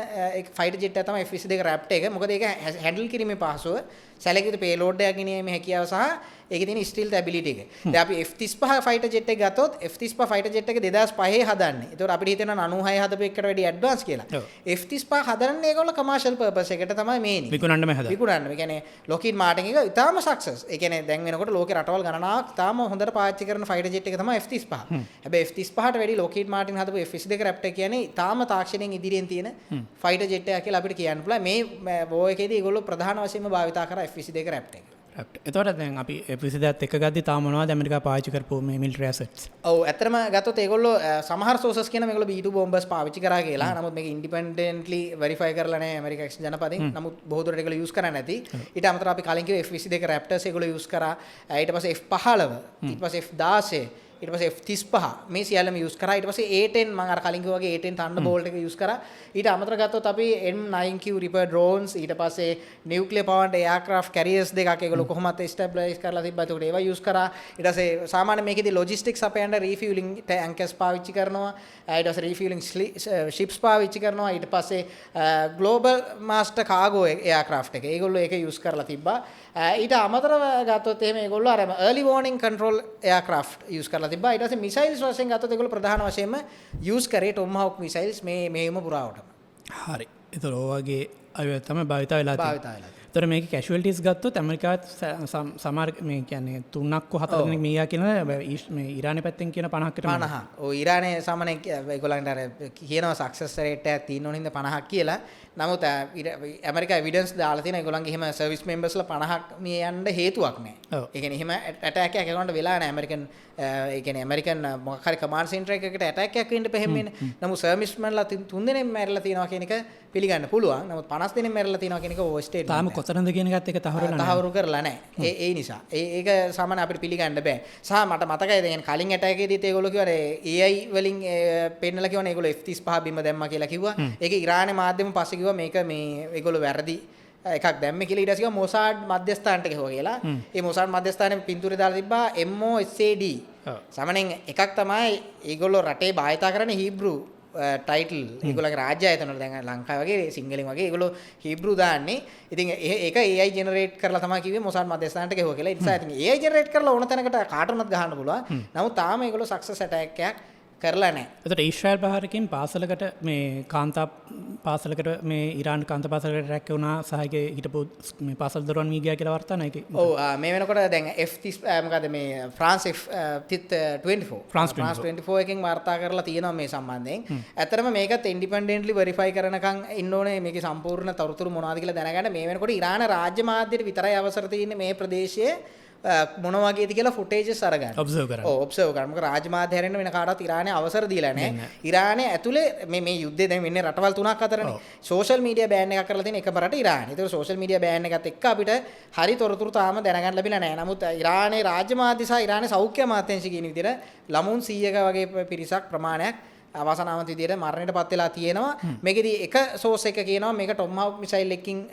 ෆයිටර් ජෙට් එක තමයි F-22 රැප්ටර් එක. මොකද ඒක හැන්ඩල් කිරීමේ පහසුව, සැලකිය යුතු පේලෝඩ් එකක් ගෙනීමේ හැකියාව සහ ඒකේ තියෙන ස්ටිල්ත් ඇබිලිටි එක. දැන් අපි F-35 ෆයිටර් ජෙට් එක ගත්තොත් F-35 ෆයිටර් ජෙට් එක 2005 හදන්නේ. ඒතකොට අපිට හිතෙනවා 96 හදපු එකකට වැඩි ඇඩ්වාන්ස් කියලා. F-35 හදන්නේ ඒගොල්ලෝ කමර්ෂල් පර්පස් එකට තමයි මේන්නේ. විකුණන්නම හදා. විකුණන්න. ඒ කියන්නේ ලොකිඩ් මාර්ටින් එක ඉතාලම සක්සස්. ඒ කියන්නේ දැන් වෙනකොට ලෝකේ රටවල් ගණනාවක් ඉතාලම හොඳට පාවිච්චි කරන ෆයිටර් ජෙට් එක තමයි F-35. හැබැයි F-35ට වැඩි ලොකිඩ් මාර්ටින් හදපු F-22 රැප්ටර් කියන්නේ ඉතාලම තාක්ෂණයෙන් ඉදිරියෙන් තියෙන ෆයිටර් ජෙට් එකක් කියලා අපිට කියන්න පුළුවන්. මේ වෝ එකේදී ඒගොල්ලෝ ප්‍රධාන වශයෙන්ම භාවිතා කරා F-22 රැප්ටර් එක. එතකොට දැන් අපි F-22ත් එක්ක ගද්දි තාම මොනවද ඇමරිකාව පාවිච්චි කරපු මේ මිලිටරි ඇසෙට්ස්? ඔව් ඇත්තටම ගත්තොත් ඒගොල්ලෝ සමහර සෝසස් කියන මේගොල්ලෝ B2 බෝම්බර්ස් පාවිච්චි කරා කියලා. නමුත් මේක ඉන්ඩිපෙන්ඩන්ට්ලි වෙරිෆයි කරලා නැහැ ඇමරිකා එක්ස් ජනපදයෙන්. නමුත් බොහෝ දුරට ඒගොල්ලෝ යූස් කරන්නේ නැති. ඊට අමතරව අපි කලින් කිව්ව F-22 රැප්ටර්ස් ඒගොල්ලෝ යූස් කරා. ඊට පස්සේ F-15, ඊට පස්සේ F-16, ඊට පස්සේ F-35 මේ සියල්ලම යූස් කරා. ඊට පස්සේ A-10 මම අර කලින් කිව්වා වගේ A-10 Thunderbolt එක යූස් කරා. ඊට අමතරව ගත්තොත් අපි M9Q Reaper drones, ඊට පස්සේ nuclear powered aircraft carriers දෙකක් ඒගොල්ලෝ කොහොමද establish කරලා තිබ්බා. ඒකට ඒවා යූස් කරා. ඊට පස්සේ සාමාන්‍ය මේකේදී logistics අපේන්න refueling tankers පාවිච්චි කරනවා. ඊට පස්සේ refueling ships පාවිච්චි කරනවා. ඊට පස්සේ global master cargo aircraft එක ඒගොල්ලෝ ඒක යූස් කරලා තිබ්බා. ඊට අමතරව ගත්තොත් එහෙම ඒගොල්ලෝ අර early warning control aircraft use කරලා තිබ්බා. ඊට පස්සේ මිසයිල්ස් වශයෙන් ගත්තොත් ඒගොල්ලෝ ප්‍රධාන වශයෙන්ම යූස් කරේ Tomahawk missiles මේම පුරාවටම. හරි. ඒතර ඔයගේ අය තමයි භාවිතා වෙලා තියෙන්නේ. ඒතර මේකේ කැෂුවලිටිස් ගත්තොත් ඇමරිකාවත් සමහර මේ කියන්නේ 3ක් 4 දෙනෙක් මීයා කියන මේ ඉරානයේ පැත්තෙන් කියන 50කට 50. ඔව් ඉරානයේ සාමාන්‍යයෙන් ඒගොල්ලන්ට අර කියනවා සක්සස් රේට් එකක් තියෙන ඕන හින්දා 50ක් කියලා. නමුත් ඇමරිකා එවිඩන්ස් දාලා තියෙන ඒගොල්ලන්ගේ එහෙම සර්විස් මෙම්බර්ස්ලා 50ක් මිය යන්න හේතුවක් නැහැ. ඒ කියන්නේ එහෙම ඇටැක් එකක් ඒගොල්ලන්ට වෙලා නැහැ ඇමරිකන් ඒ කියන්නේ ඇමරිකන් මොකක් හරි කමාන්ඩ් සෙන්ටර් එකකට ඇටැක් එකක් වෙන්න බැහැ මෙන්න. නමුත් සර්විස්මන්ලා 3 දෙනෙක් මැරිලා තියෙනවා කියන එක පිළිගන්න පුළුවන්. නමුත් 50 දෙනෙක් මැරිලා තියෙනවා කියන එක ඕ ස්ටේට් තාම කොතනද කියන එකත් එක තහවුරු කරලා නැහැ. ඒ නිසා ඒක සාමාන්‍ය අපිට පිළිගන්න බෑ. සහ මට මතකයි දැන් කලින් ඇටැක් එකේදීත් ඒගොල්ලෝ කිව්වා AI වලින් පෙන්නලා කිව්වනේ ඒගොල්ලෝ F-35 බිම දැම්මා කියලා කිව්වා. ඒකේ ඉරානයේ මාධ්‍යම පස්සේ කිව්වා මේක මේ ඒගොල්ලෝ වැරදි එකක් දැම්මේ කියලා. ඊට පස්සේ කිව්වා මොසාඩ් මධ්‍යස්ථානට ගිහුවා කියලා. ඒ මොසාඩ් මධ්‍යස්ථානයේ පින්තූරේ දාලා තිබ්බා MOSAD. සාමාන්‍යයෙන් එකක් තමයි ඒගොල්ලෝ රටේ භාවිතා කරන්නේ හීබ්‍රු ටයිටල් ඒගොල්ලන්ගේ රාජ්‍ය ආයතන වල දැන් ලංකාව වගේ සිංහලෙන් වගේ ඒගොල්ලෝ හීබ්‍රු දාන්නේ. ඉතින් ඒක AI ජෙනරේට් කරලා තමයි කිව්වේ මොසාඩ් මධ්‍යස්ථානට ගිහුවා කියලා. ඒ නිසා ඉතින් AI ජෙනරේට් කරලා ඕන තැනකට කාට උනත් ගහන්න පුළුවන්. නමුත් තාම ඒගොල්ලෝ සක්සස් ඇටැක් එකක් කරලා නැහැ. එතකොට ඊශ්‍රායල් ප්‍රහාරකින් පාසලකට මේ කාන්තා පාසලකට මේ ඉරාන් කාන්තා පාසලකට රැක් වුණා සහයක හිටපු මේ පාසල් දරුවන් මී ගියා කියලා වර්තන එකේ. ඔව් මේ වෙනකොට දැන් F-30 මොකද මේ France F-24 France 24 එකෙන් වාර්තා කරලා තියෙනවා මේ සම්බන්ධයෙන්. ඇත්තටම මේකත් ඉන්ඩිපෙන්ඩන්ට්ලි වෙරිෆයි කරනකම් ඉන්න ඕනේ මේකේ සම්පූර්ණ තොරතුරු මොනවද කියලා දැනගන්න. මේ වෙනකොට ඉරාන රාජ්‍ය මාධ්‍යයට විතරයි අවසර තියෙන්නේ මේ ප්‍රදේශයේ මොන වගේද කියලා ෆුටේජස් අරගන්න. ඔබ්සර්ව් කරන්න. ඔව් ඔබ්සර්ව් කරන්න. මොකද රාජමාධ්‍ය හැරෙන්න වෙන කාටවත් ඉරානයේ අවසර දීලා නැහැ. ඉරානයේ ඇතුලේ මේ යුද්ධය දැන් වෙන්නේ රටවල් 3ක් අතරනේ. සෝෂල් මීඩියා බෑන් එකක් කරලා තියෙන එකම රට ඉරානය. ඒතකොට සෝෂල් මීඩියා බෑන් එකත් එක්ක අපිට හරි තොරතුරු තාම දැනගන්න ලැබිලා නැහැ. නමුත් ඉරානයේ රාජ්‍ය මාධ්‍ය සහ ඉරානයේ සෞඛ්‍ය අමාත්‍යාංශ කියන විදිහට ළමුන් 100ක වගේ පිරිසක් ප්‍රමාණයක් අවසනාවන්ත විදියට මරණයටපත් වෙලා තියෙනවා. මේකෙදී එක සෝස් එක කියනවා මේක Tomahawk මිසයිල් එකකින්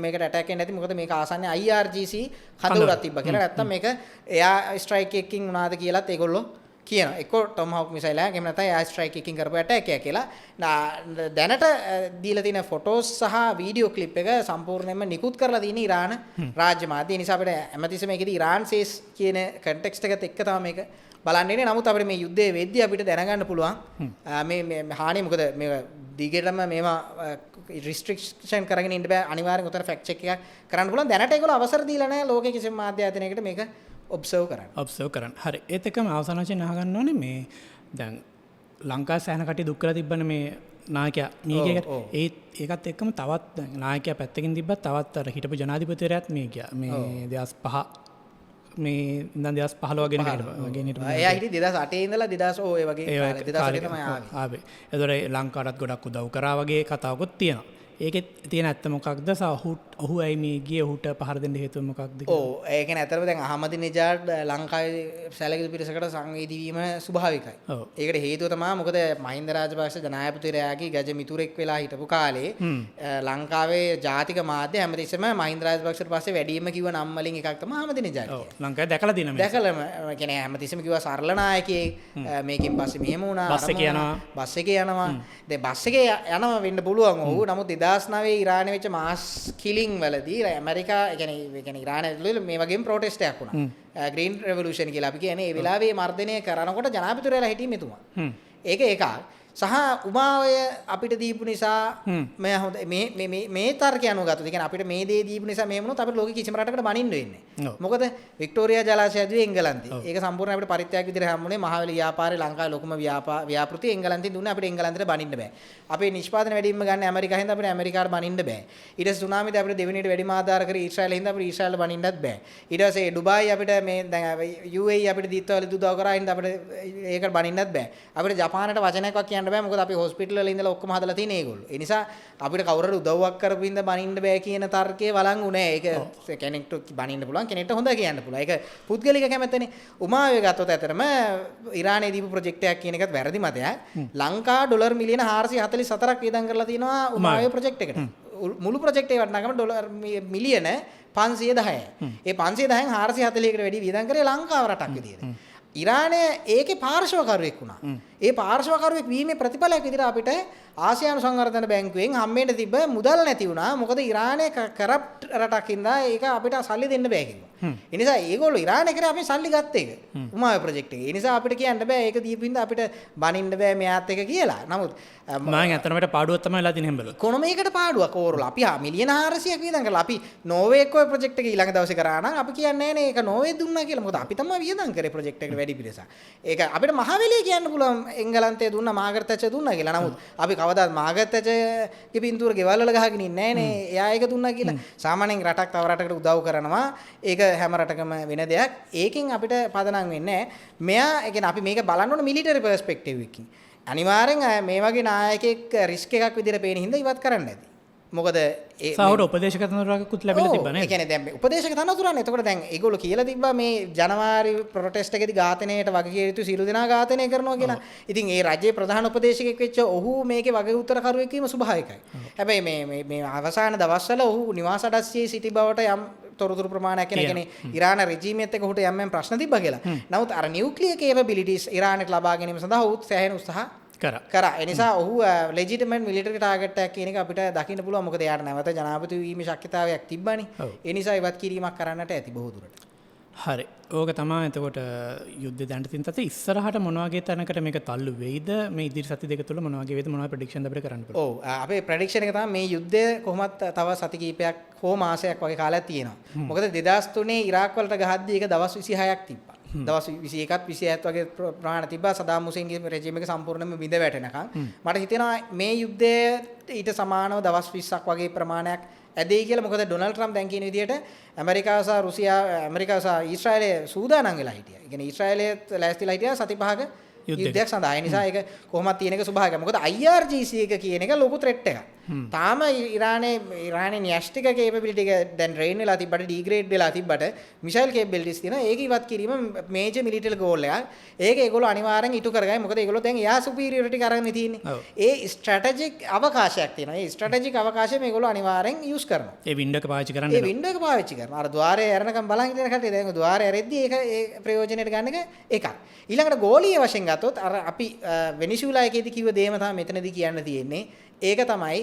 මේකට ඇටැක් වෙන්නේ නැති. මොකද මේක ආසන්නේ IRGC කඳවුරක් තිබ්බා කියලා. නැත්තම් මේක එයා ස්ට්‍රයික් එකකින් වුණාද කියලාත් ඒගොල්ලෝ කියනවා. එක්ක Tomahawk මිසයිල් එකක් එහෙම නැත්නම් එයා ස්ට්‍රයික් එකකින් කරපු ඇටැක් එකක් කියලා. දැනට දීලා තියෙන ෆොටෝස් සහ වීඩියෝ ක්ලිප් එක සම්පූර්ණයෙන්ම නිකුත් කරලා තියෙන ඉරාන රාජ්‍ය මාධ්‍ය. ඒ නිසා අපිට හැමතිස්සෙම මේකෙදී ඉරාන් සේස් කියන කන්ටෙක්ස්ට් එකත් එක්ක තමයි මේක බලන්නේ. නමුත් අපිට මේ යුද්ධයේ වෙද්දී අපිට දැනගන්න පුළුවන් මේ හානිය මොකද මේ දිගටම මේවා රිස්ට්‍රික්ෂන් කරගෙන ඉන්න බෑ. අනිවාර්යෙන් උතර ෆැක්ට් චෙක් එකක් කරන්න පුළුවන්. දැනට ඒගොල්ලෝ අවසර දීලා නැහැ ලෝකේ කිසිම මාධ්‍ය ආයතනයකට මේක ඔබ්සර්ව් කරන්න. හරි. ඒත් එක්කම අවසාන වශයෙන් අහගන්න ඕනේ මේ දැන් ලංකාවේ සෑහෙන කට්ටිය දුක් කරලා තිබ්බනේ මේ නායකයා මේක ඒකත් එක්කම තවත් නායකයා පැත්තකින් තිබ්බත් තවත් අර හිටපු ජනාධිපතිවරයාත් මේ ගියා මේ 2005 මේ ඉඳන් 2015 වගේ හිටපු එයා හිටියේ 2008 ඉඳලා 2000 ඔය වගේ 2008 තමයි ආවේ. ඒතොර ලංකාවටත් ගොඩක් උදව් කරා වගේ කතාවකුත් තියෙනවා. ඒකෙත් තියෙන ඇත්ත මොකක්ද ඔහු ඇයි මේ ගියේ ඔහුට පහර දෙන්න හේතුව මොකක්ද? ඔව් ඒ කියන්නේ ඇත්තටම දැන් අහමදිනෙජාඩ් ලංකාවේ සැලකිලි පිරිසකට සංවේදී වීම ස්වභාවිකයි. ඒකට හේතුව තමයි මොකද මහින්ද රාජපක්ෂ ජනාධිපතිවරයාගේ ගජ මිතුරෙක් වෙලා හිටපු කාලේ ලංකාවේ ජාතික මාධ්‍ය හැමතිස්සෙම මහින්ද රාජපක්ෂට පස්සේ වැඩිම කිව්ව නම් වලින් එකක් තමයි අහමදිනෙජාඩ්. ඔව් ලංකාවේ දැකලා දින මේ. දැකලාම කියන්නේ හැමතිස්සෙම කිව්වා සරල නායකයෙක් මේකෙන් පස්සේ මෙහෙම වුණා. බස් එකේ යනවා. දැන් බස් එකේ යනවා වෙන්න පුළුවන් ඔහු. නමුත් 2009 ඉරානයේ වෙච්ච මාස් කිලිං වලදී ඇමරිකා කියන්නේ ඉරානයේ මේ වගේම ප්‍රොටෙස්ට් එකක් වුණා. ග්‍රීන් රෙවොලූෂන් කියලා අපි කියන්නේ ඒ වෙලාවේ මර්ධනය කරනකොට ජනාධිපතිවරයාලා හිටියේ මෙතුමා. ඒක එකක්. සහ උමාවය අපිට දීපු නිසා මේ තර්කය අනුව ගත්තොත් ඒ කියන්නේ අපිට මේ දේ දීපු නිසා මේ වුණොත් අපිට ලෝකෙ කිසිම රටකට බනින්න වෙන්නේ නැහැ. මොකද වික්ටෝරියා ජලාශය ඇදුවේ එංගලන්තේ. ඒක සම්පූර්ණ අපිට පරිත්‍යාග විදිහට හම්බුනේ මහවැලි ව්‍යාපාරේ ලංකාවේ ලොකුම ව්‍යාපෘතිය එංගලන්තෙන් දුන්නේ අපිට එංගලන්තයට බනින්න බෑ. අපේ නිෂ්පාදන වැඩිම ගන්න ඇමරිකාවෙන් හින්දා අපිට ඇමරිකාවට බනින්න බෑ. ඊට පස්සේ සුනාමිද අපිට දෙවෙනියට වැඩිම ආධාර කරේ ඊශ්‍රායලෙන් හින්දා අපිට ඊශ්‍රායලට බනින්නත් බෑ. ඊට පස්සේ ඩුබායි අපිට මේ දැන් UAE අපිට දීත්වල දුදව කරා හින්දා අපිට ඒකට බනින්නත් බෑ. අපිට ජපානට වචනයක්වත් කියන්න බෑ. මොකද අපි හොස්පිටල් වල ඉඳලා ඔක්කොම හදලා තියෙන ඒගොල්ලෝ. ඒ නිසා අපිට කවුරුහරි උදව්වක් කරපු ඉඳ බනින්න බෑ කියන තර්කයේ වළංගු නෑ. ඒක කෙනෙක්ට බනින්න පුළුවන් කෙනෙක්ට හොඳ කියන්න පුළුවන්. ඒක පුද්ගලික කැමැත්තනේ. උමාවේ ගත්තොත් ඇතරම ඉරානයේ දීපු ප්‍රොජෙක්ට් එකක් කියන එකත් වැරදි මතයක්. ලංකා ඩොලර් මිලියන 444ක් වියදම් කරලා තියෙනවා උමාවේ ප්‍රොජෙක්ට් එකට. මුළු ප්‍රොජෙක්ට් එකේ වටිනාකම ඩොලර් මිලියන 510යි. ඒ 510න් 440කට වැඩි වියදම් කරේ ලංකාව රටක් විදියට. ඉරානය ඒකේ පාර්ශවකරුවෙක් වුණා. ඒ පාර්ශවකරුවෙක් වීමේ ප්‍රතිඵලයක් විදිහට අපිට ආසියානු සංවර්ධන බැංකුවෙන් හම්බෙන්න තිබ්බ මුදල් නැති වුණා. මොකද ඉරානය කරප්ට් රටක් ඉඳලා ඒක අපිට සල්ලි දෙන්න බෑ කිව්වා. ඒ නිසා ඒගොල්ලෝ ඉරානය කරේ අපි සල්ලි ගත්ත එක. උමාවේ ප්‍රොජෙක්ට් එක. ඒ නිසා අපිට කියන්න බෑ ඒක දීපු හින්දා අපිට බනින්න බෑ මෙයාත් එක කියලා. නමුත් මම අතරමට පාඩුවක් තමයි වෙලා තියෙන හැම්බල. කොන මේකට පාඩුවක් ඕරලා අපි මිලියන 400ක් වියදම් කරලා අපි නෝර්වේ එක්ක ප්‍රොජෙක්ට් එක ඊළඟ දවසේ කරා නම් අපි කියන්නේ නෑනේ ඒක නෝර්වේ දුන්නා කියලා. මොකද අපි තමයි වියදම් කරේ ප්‍රොජෙක්ට් එකට වැඩි පිළිසක්. ඒක අපිට මහවැලිය කියන්න පුළුවන් එංගලන්තයේ දුන්නා මාගරට් තැචර් දුන්නා කියලා. නමුත් අපි කවදාත් මාගරට් තැචර්ගේ පින්තූර ගෙවල් වල ගහගෙන ඉන්නේ නෑනේ. එයා ඒක දුන්නා කියලා. සාමාන්‍යයෙන් රටක් තව රටකට උදව් කරනවා. ඒක හැම රටකම වෙන දෙයක්. ඒකෙන් අපිට පදනම් වෙන්නේ නෑ. මෙයා ඒ කියන්නේ අපි මේක බලන්න ඕන මිලිටරි පර්ස්පෙක්ටිව් එකකින්. අනිවාර්යෙන් මේ වගේ නායකයෙක් රිස්ක් එකක් විදිහට පේන හින්දා ඉවත් කරන්න ඇති. මොකද ඒ සාහුට උපදේශක තනතුරකුත් ලැබිලා තිබ්බා නේද? ඒ කියන්නේ දැන් උපදේශක තනතුරන්නේ. එතකොට දැන් ඒගොල්ලෝ කියලා තිබ්බා මේ ජනවාරි ප්‍රොටෙස්ට් එකේදී ඝාතනයට වගකිය යුතු සියලු දෙනා ඝාතනය කරනවා කියලා. ඉතින් ඒ රජයේ ප්‍රධාන උපදේශකෙක් වෙච්ච ඔහු මේකේ වගේ උත්තරකරුවෙක් වීම ස්වභාවිකයි. හැබැයි මේ අවසාන දවස්වල ඔහු නිවාස අඩස්සියේ සිටි බවට යම් තොරතුරු ප්‍රමාණයක් කියන්නේ ඉරාන රෙජිමේත් එක්ක ඔහුට යම් ප්‍රශ්න තිබ්බා කියලා. නමුත් අර නියුක්ලියර් කේපබිලිටිස් ඉරානට ලබා ගැනීම සඳහා ඔහු සෑහෙන උත්සාහ කරා. ඒ නිසා ඔහු ලෙජිටිමේට් මිලිටරි ටාගට් එකක් කියන එක අපිට දකින්න පුළුවන්. මොකද එයාට නැවත ජනාධිපති වීමේ ශක්තිතාවයක් තිබ්බනේ. ඒ නිසා ඉවත් කිරීමක් කරන්නට ඇති බොහෝ දුරට. හරි. ඕක තමයි එතකොට යුද්ධ දැනට තියෙන තත්ත්වය ඉස්සරහට මොන වගේ තැනකට මේක තල්ලු වෙයිද? මේ ඉදිරි සති දෙක තුළ මොන වගේ වේද? මොන වගේ ප්‍රෙඩික්ෂන් අපිට කරන්න පුළුවන්? ඔව් අපේ ප්‍රෙඩික්ෂන් එක තමයි මේ යුද්ධය කොහොමත් තව සති කිහිපයක් හෝ මාසයක් වගේ කාලයක් තියෙනවා. මොකද 2003 ඉරාක් වලට ගහද්දී ඒක දවස් 26ක් තිබ්බා. දවස් 21ත් 27ත් වගේ ප්‍රමාණ තිබ්බා. සදාම් හුසේන්ගේ රෙජිම එක සම්පූර්ණයෙන්ම බිඳ වැටෙනකන් මට හිතෙනවා මේ යුද්ධය ඊට සමානව දවස් 20ක් වගේ ප්‍රමාණයක් ඇදෙයි කියලා. මොකද ඩොනල්ඩ් ට්‍රම්ප් දැන් කියන විදිහට ඇමරිකාව සහ රුසියාව ඇමරිකාව සහ ඊශ්‍රායලය සූදානම් වෙලා හිටියා. ඒ කියන්නේ ඊශ්‍රායලයත් ලෑස්තිලා හිටියා සති 5ක යුද්ධයක් සඳහා. ඒ නිසා ඒක කොහොමත් තියෙන එක ස්වභාවිකයි. මොකද IRGC එක කියන එක ලොකු ත්‍රෙට් එකක්. තාම ඉරානයේ න්‍යෂ්ටික කේපබිලිටි එක දැන් ඩ්‍රේන් වෙලා තිබ්බට ඩීග්‍රේඩ් වෙලා තිබ්බට මිසයිල් කේපබිලිටිස් තියෙනවා. ඒක ඉවත් කිරීම මේජර් මිලිටරි ගෝල් එකක්. ඒක ඒගොල්ලෝ අනිවාර්යෙන් ඉටු කරගයි. මොකද ඒගොල්ලෝ දැන් එයා සුපීරියොරිටි කරගෙන තියෙන්නේ. ඒ ස්ට්‍රැටජික් අවකාශයක් තියෙනවා. ඒ ස්ට්‍රැටජික් අවකාශය මේගොල්ලෝ අනිවාර්යෙන් යූස් කරනවා. ඒ වින්ඩෝ එක පාවිච්චි කරන්න. ඒ වින්ඩෝ එක පාවිච්චි කරනවා. අර ద్వාරය ඇරනකම් බලන් ඉන්න කට්ටිය දැන් ద్వාරය ඇරෙද්දී ඒක ඒ ප්‍රයෝජනෙට ගන්න එක එකක්. ඊළඟට ගෝලීය වශයෙන් ගත්තොත් අර අපි වෙනිසුලා එකේදී කිව්ව දේම තමයි මෙතනදී කියන්න තියෙන්නේ. ඒක තමයි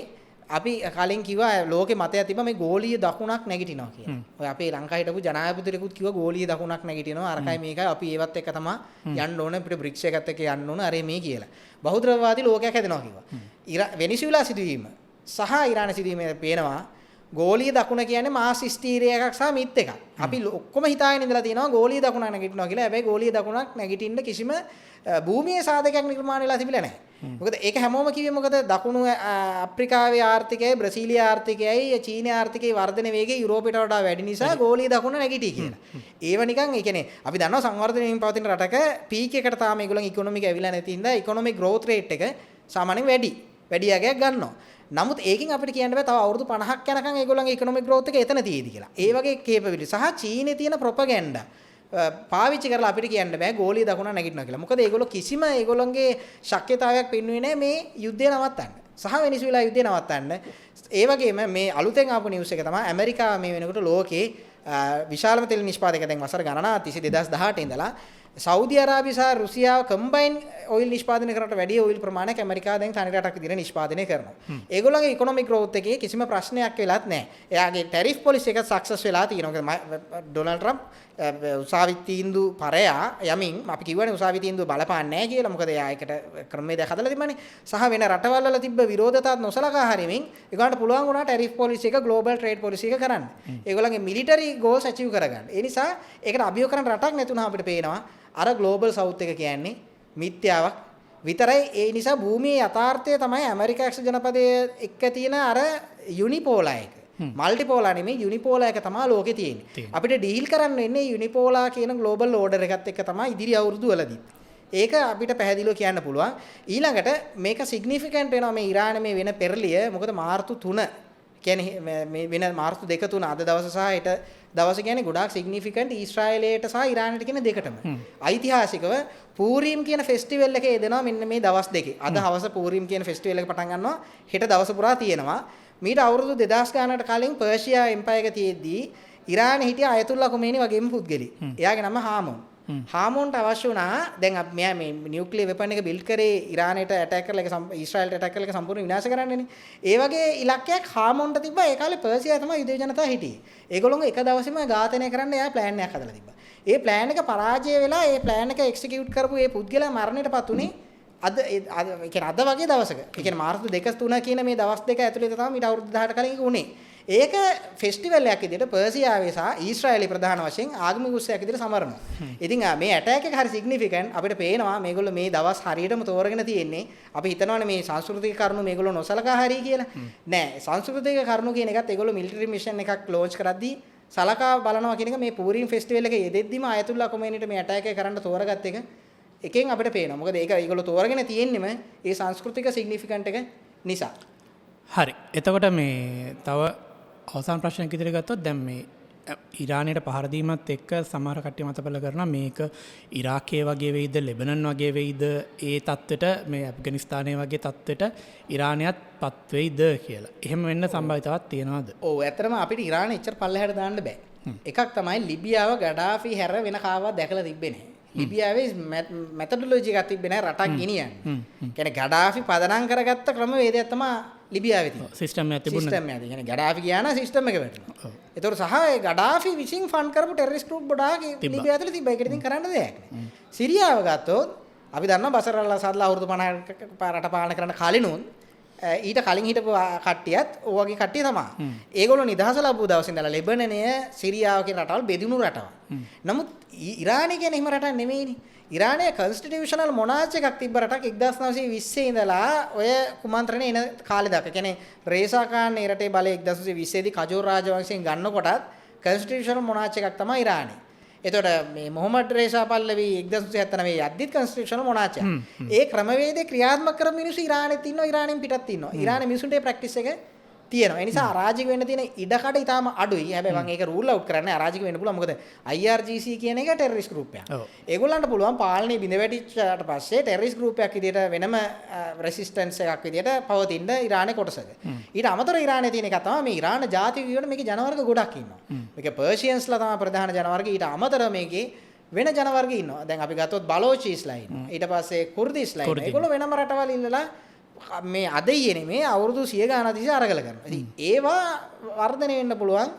අපි කලින් කිව්වා ලෝකේ මතයක් තිබ්බා මේ ගෝලීය දකුණක් නැගිටිනවා කියලා. ඔය අපේ ලංකාවේ හිටපු ජනාධිපතිවරයෙකුත් කිව්වා ගෝලීය දකුණක් නැගිටිනවා. අරකයි මේකයි අපි ඒවත් එක්ක තමයි යන්න ඕනේ. අපිට බ්‍රික්ස් එකත් එක්ක යන්න ඕනේ. අර මේ කියලා. බහුද්‍රව්‍යවාදී ලෝකයක් හැදෙනවා කිව්වා. වෙනිසුලා සිදුවීම සහ ඉරාන සිදුවීම පේනවා ගෝලීය දකුණ කියන්නේ මාස් ස්ටීරිය එකක් සහ මිත් එකක්. අපි ඔක්කොම හිතාගෙන ඉඳලා තියෙනවා ගෝලීය දකුණ නැගිටිනවා කියලා. හැබැයි ගෝලීය දකුණක් නැගිටින්න කිසිම භූමියේ සාධකයක් නිර්මාණය වෙලා තිබිලා නැහැ. මොකද ඒක හැමෝම කිව්වේ මොකද දකුණු අප්‍රිකාවේ ආර්ථිකයයි බ්‍රසීලිය ආර්ථිකයයි චීන ආර්ථිකයේ වර්ධන වේගය යුරෝපයට වඩා වැඩි නිසා ගෝලීය දකුණ නැගිටි කියලා. ඒව නිකන් ඒ කියන්නේ අපි දන්නවා සංවර්ධනයෙන් පවතින රටක පීක් එකට තාම ඒගොල්ලන් ඉකොනොමික ඇවිල්ලා නැති හින්දා ඉකොනොමික් growth rate එක සාමාන්‍යයෙන් වැඩි යගයක් ගන්නවා. නමුත් ඒකෙන් අපිට කියන්න බෑ තව අවුරුදු 50ක් යනකම් ඒගොල්ලන්ගේ ඉකොනොමික් growth එක එතන තියෙදි කියලා. ඒ වගේ capability සහ චීනේ තියෙන ප්‍රොපගැන්ඩා පාවිච්චි කරලා අපිට කියන්න බෑ ගෝලීය දකුණ නැගිටිනවා කියලා. මොකද ඒගොල්ලෝ කිසිම ඒගොල්ලන්ගේ ශක්්‍යතාවයක් පෙන්වුවේ නැහැ මේ යුද්ධය නවත්තන්න. සහ වෙනිසුලා යුද්ධය නවත්තන්න. ඒ වගේම මේ අලුතෙන් ආපු නිවුස් එක තමයි ඇමරිකාව මේ වෙනකොට ලෝකේ විශාලම තෙල් නිෂ්පාදක දැන් වසර ගණනාවක් තිස්සේ 2018 ඉඳලා සෞදි අරාබිය සහ රුසියාව කම්බයින් ඔයිල් නිෂ්පාදනය කරනට වැඩිය ඔයිල් ප්‍රමාණයක් ඇමරිකාව දැන් තනි රටක් විදිහට නිෂ්පාදනය කරනවා. ඒගොල්ලන්ගේ ඉකොනොමික් growth එකේ කිසිම ප්‍රශ්නයක් වෙලත් නැහැ. එයාගේ ටැරිෆ් පොලිසි එක සක්සස් වෙලා තියෙනවා. ඩොනල්ඩ් ට්‍රම්ප් උසාවි තීන්දුව පරයා යමින් අපි කියවනේ උසාවි තීන්දුව බලපාන්නේ නැහැ කියලා. මොකද එයා ඒකට ක්‍රමවේදයක් හදලා තිබ්බනේ. සහ වෙන රටවල් වල තිබ්බ විරෝධතාවත් නොසලකා හරිමින් ඒගොල්ලන්ට පුළුවන් වුණා ටැරිෆ් පොලිසි එක ග්ලෝබල් ට්‍රේඩ් පොලිසි එක කරන්න. ඒගොල්ලන්ගේ මිලිටරි ගෝල්ස් අචීව් කරගන්න. ඒ නිසා ඒකට අභියෝග කරන රටක් නැතුණා අපිට පේනවා. අර ග්ලෝබල් සවුත් එක කියන්නේ මිත්‍යාවක් විතරයි. ඒ නිසා භූමියේ යථාර්ථය තමයි ඇමරිකා එක්සත් ජනපදයේ එක්ක තියෙන අර යුනිපෝලා එක. මල්ටිපෝලා නෙමෙයි යුනිපෝලා එක තමයි ලෝකේ තියෙන්නේ. අපිට ඩීල් කරන්න වෙන්නේ යුනිපෝලා කියන ග්ලෝබල් ඕඩර් එකත් එක්ක තමයි ඉදිරි අවුරුදු වලදී. ඒක අපිට පැහැදිලිව කියන්න පුළුවන්. ඊළඟට මේක සිග්නිෆිකන්ට් වෙනවා මේ ඉරානයේ මේ වෙන පෙරලිය. මොකද මාර්තු 3 කියන්නේ මේ වෙන මාර්තු 2 3 අද දවස සහ හෙට දවස කියන්නේ ගොඩාක් සිග්නිෆිකන්ට් ඊශ්‍රායලයට සහ ඉරානයට කියන දෙකටම. ඓතිහාසිකව පූරීම් කියන ෆෙස්ටිවල් එක එදෙනවා මෙන්න මේ දවස් දෙකේ. අද හවස පූරීම් කියන ෆෙස්ටිවල් එක පටන් ගන්නවා. හෙට දවස පුරා තියෙනවා. මීට අවුරුදු 2000 ගානකට කලින් පර්ෂියා එම්පයර් එක තියෙද්දී ඉරානයේ හිටිය අයතුල්ලා කොමේනි වගේම පුද්ගලෙක්. එයාගේ නම හාමෝන්. හාමෝන්ට අවශ්‍ය වුණා දැන් මෙයා මේ නියුක්ලියර් වෙපන් එක බිල්ඩ් කරේ ඉරානයට ඇටැක් කරලා ඒක ඊශ්‍රායලට ඇටැක් කරලා ඒක සම්පූර්ණ විනාශ කරන්නනේ. ඒ වගේ ඉලක්කයක් හාමෝන්ට තිබ්බා. ඒ කාලේ පර්සියා තමයි යුදෙව් ජනතාව හිටියේ. ඒගොල්ලෝ එක දවසේම ඝාතනය කරන්න එයා ප්ලෑන් එකක් හදලා තිබ්බා. ඒ ප්ලෑන් එක පරාජය වෙලා ඒ ප්ලෑන් එක එක්සිකියුට් කරපු ඒ පුද්ගලයා මරණයටපත් උනේ අද කියන්නේ අද වගේ දවසක. ඒ කියන්නේ මාර්තු 2 3 කියන මේ දවස් දෙක ඇතුළත තමයි ඊට අවුරුදු 10කට කලින් උනේ. ඒක ෆෙස්ටිවල් එකක් විදිහට පර්සියාවේ සහ ඊශ්‍රායලයේ ප්‍රධාන වශයෙන් ආගමික උත්සවයක් විදිහට සමරනවා. ඉතින් මේ ඇටැක් එක හරි සිග්නිෆිකන්ට් අපිට පේනවා මේගොල්ලෝ මේ දවස් හරියටම තෝරගෙන තියෙන්නේ. අපි හිතනවානේ මේ සංස්කෘතික කරුණු මේගොල්ලෝ නොසලකා හරිය කියලා. නෑ සංස්කෘතික කරුණු කියන එකත් ඒගොල්ලෝ මිලිටරි මිෂන් එකක් ලොන්ච් කරද්දී සලකා බලනවා කියන එක මේ පූරීම් ෆෙස්ටිවල් එක යෙදෙද්දිම අයතුල්ලා කොමේනිට මේ ඇටැක් එක කරන්න තෝරගත්ත එක එකෙන් අපිට පේනවා. මොකද ඒක ඒගොල්ලෝ තෝරගෙන තියෙන්නෙම ඒ සංස්කෘතික සිග්නිෆිකන්ට් එක නිසා. හරි. එතකොට මේ තව අවසාන ප්‍රශ්නයක් ඉදිරියට ගත්තොත් දැන් මේ ඉරානයට පහර දීමත් එක්ක සමහර කට්ටිය මතපල කරනවා මේක ඉරාකයේ වගේ වෙයිද ලෙබනන් වගේ වෙයිද ඒ තත්ත්වයට මේ ඇෆ්ගනිස්තානයේ වගේ තත්ත්වයට ඉරානයත් පත් වෙයිද කියලා. එහෙම වෙන්න සම්භාවිතාවක් තියෙනවද? ඔව් ඇත්තටම අපිට ඉරානය එච්චර පල්ලෙහාට දාන්න බෑ. එකක් තමයි ලිබියාව ගඩාෆි හැර වෙන කාවවත් දැකලා තිබ්බේ නැහැ. ලිබියාවේ මෙතඩොලොජි එකක් තිබ්බේ නැහැ රටක් ගෙනියන්න. කියන්නේ ගඩාෆි පදනම් කරගත්ත ක්‍රමවේදයක් තමයි ලිබියාවේ තියෙන සිස්ටම් එක තිබුණා. සිස්ටම් එක. يعني ගඩාෆි ගියා නම් සිස්ටම් එක වැටෙනවා. ඒතකොට සහ ඒ ගඩාෆි විසින් ෆන්ඩ් කරපු ටෙරරිස්ට් ගෲප් ගොඩාක් ලිබියාව ඇතුලේ තිබ්බා. ඒකට ඉතින් කරන්න දෙයක් නැහැ. සිරියාව ගත්තොත් අපි දන්නවා බෂර් අල් අසද්ලා අවුරුදු 50ක රට පාලනය කරන්න කලිනුත් ඊට කලින් හිටපු කට්ටියත් ඔයගේ කට්ටිය තමයි. ඒගොල්ලෝ නිදහස ලැබුව දවසේ ඉඳලා ලෙබනනය සිරියාව කියන රටවල් බෙදුණු රටවල්. නමුත් ඉරානය කියන්නේ එහෙම රටක් නෙමෙයිනේ. ඉරානයේ කොන්ස්ටිටියුෂනල් මොනාර්චි එකක් තිබ්බ රටක් 1920 ඉඳලා ඔය කුමන්ත්‍රණේ එන කාලේ දක්වා. කියන්නේ රේසා ખાන් මේ රටේ බලය 1920 දී කජෝර් රාජවංශයෙන් ගන්නකොටත් කොන්ස්ටිටියුෂනල් මොනාර්චි එකක් තමයි ඉරානය. එතකොට මේ මොහමඩ් රේසා පල්ලවි 1979 යද්දිත් කොන්ස්ටිටියුෂනල් මොනාර්චි. ඒ ක්‍රමවේදේ ක්‍රියාත්මක කරන මිනිස්සු ඉරානෙත් ඉන්නවා ඉරානෙන් පිටත් ඉන්නවා. ඉරානයේ මිනිසුන්ට ඒ ප්‍රැක්ටිස් එක තියෙනවා. ඒ නිසා අරාජික වෙන්න තියෙන ඉඩකඩ ඊටාම අඩුයි. හැබැයි මම ඒක රූල් අවුට් කරන්නේ අරාජික වෙන්න පුළුවන්. මොකද IRGC කියන එක ටෙරරිස්ට් ගෲප් එකක්. ඒගොල්ලන්ට පුළුවන් පාලනේ බිඳ වැටිච්චාට පස්සේ ටෙරරිස්ට් ගෲප් එකක් විදිහට වෙනම රෙසිස්ටන්ස් එකක් විදිහට පවතින ඉරානයේ කොටසක. ඊට අමතරව ඉරානයේ තියෙන එක තමයි මේ ඉරාන ජාතික විවරණ මේකේ ජනවර්ග ගොඩක් ඉන්නවා. මේකේ පර්ෂියන්ස්ලා තමයි ප්‍රධාන ජනවර්ගය. ඊට අමතරව මේකේ වෙන ජනවර්ග ඉන්නවා. දැන් අපි ගත්තොත් බලෝචීස්ලා ඉන්නවා. ඊට පස්සේ කුර්දිස්ලා ඉන්නවා. ඒගොල්ලෝ වෙනම රටවල් ඉන්නලා මේ අද ඊයේ නෙමේ අවුරුදු 100 ගානක් තිස්සේ අරගල කරනවා. ඉතින් ඒවා වර්ධනය වෙන්න පුළුවන්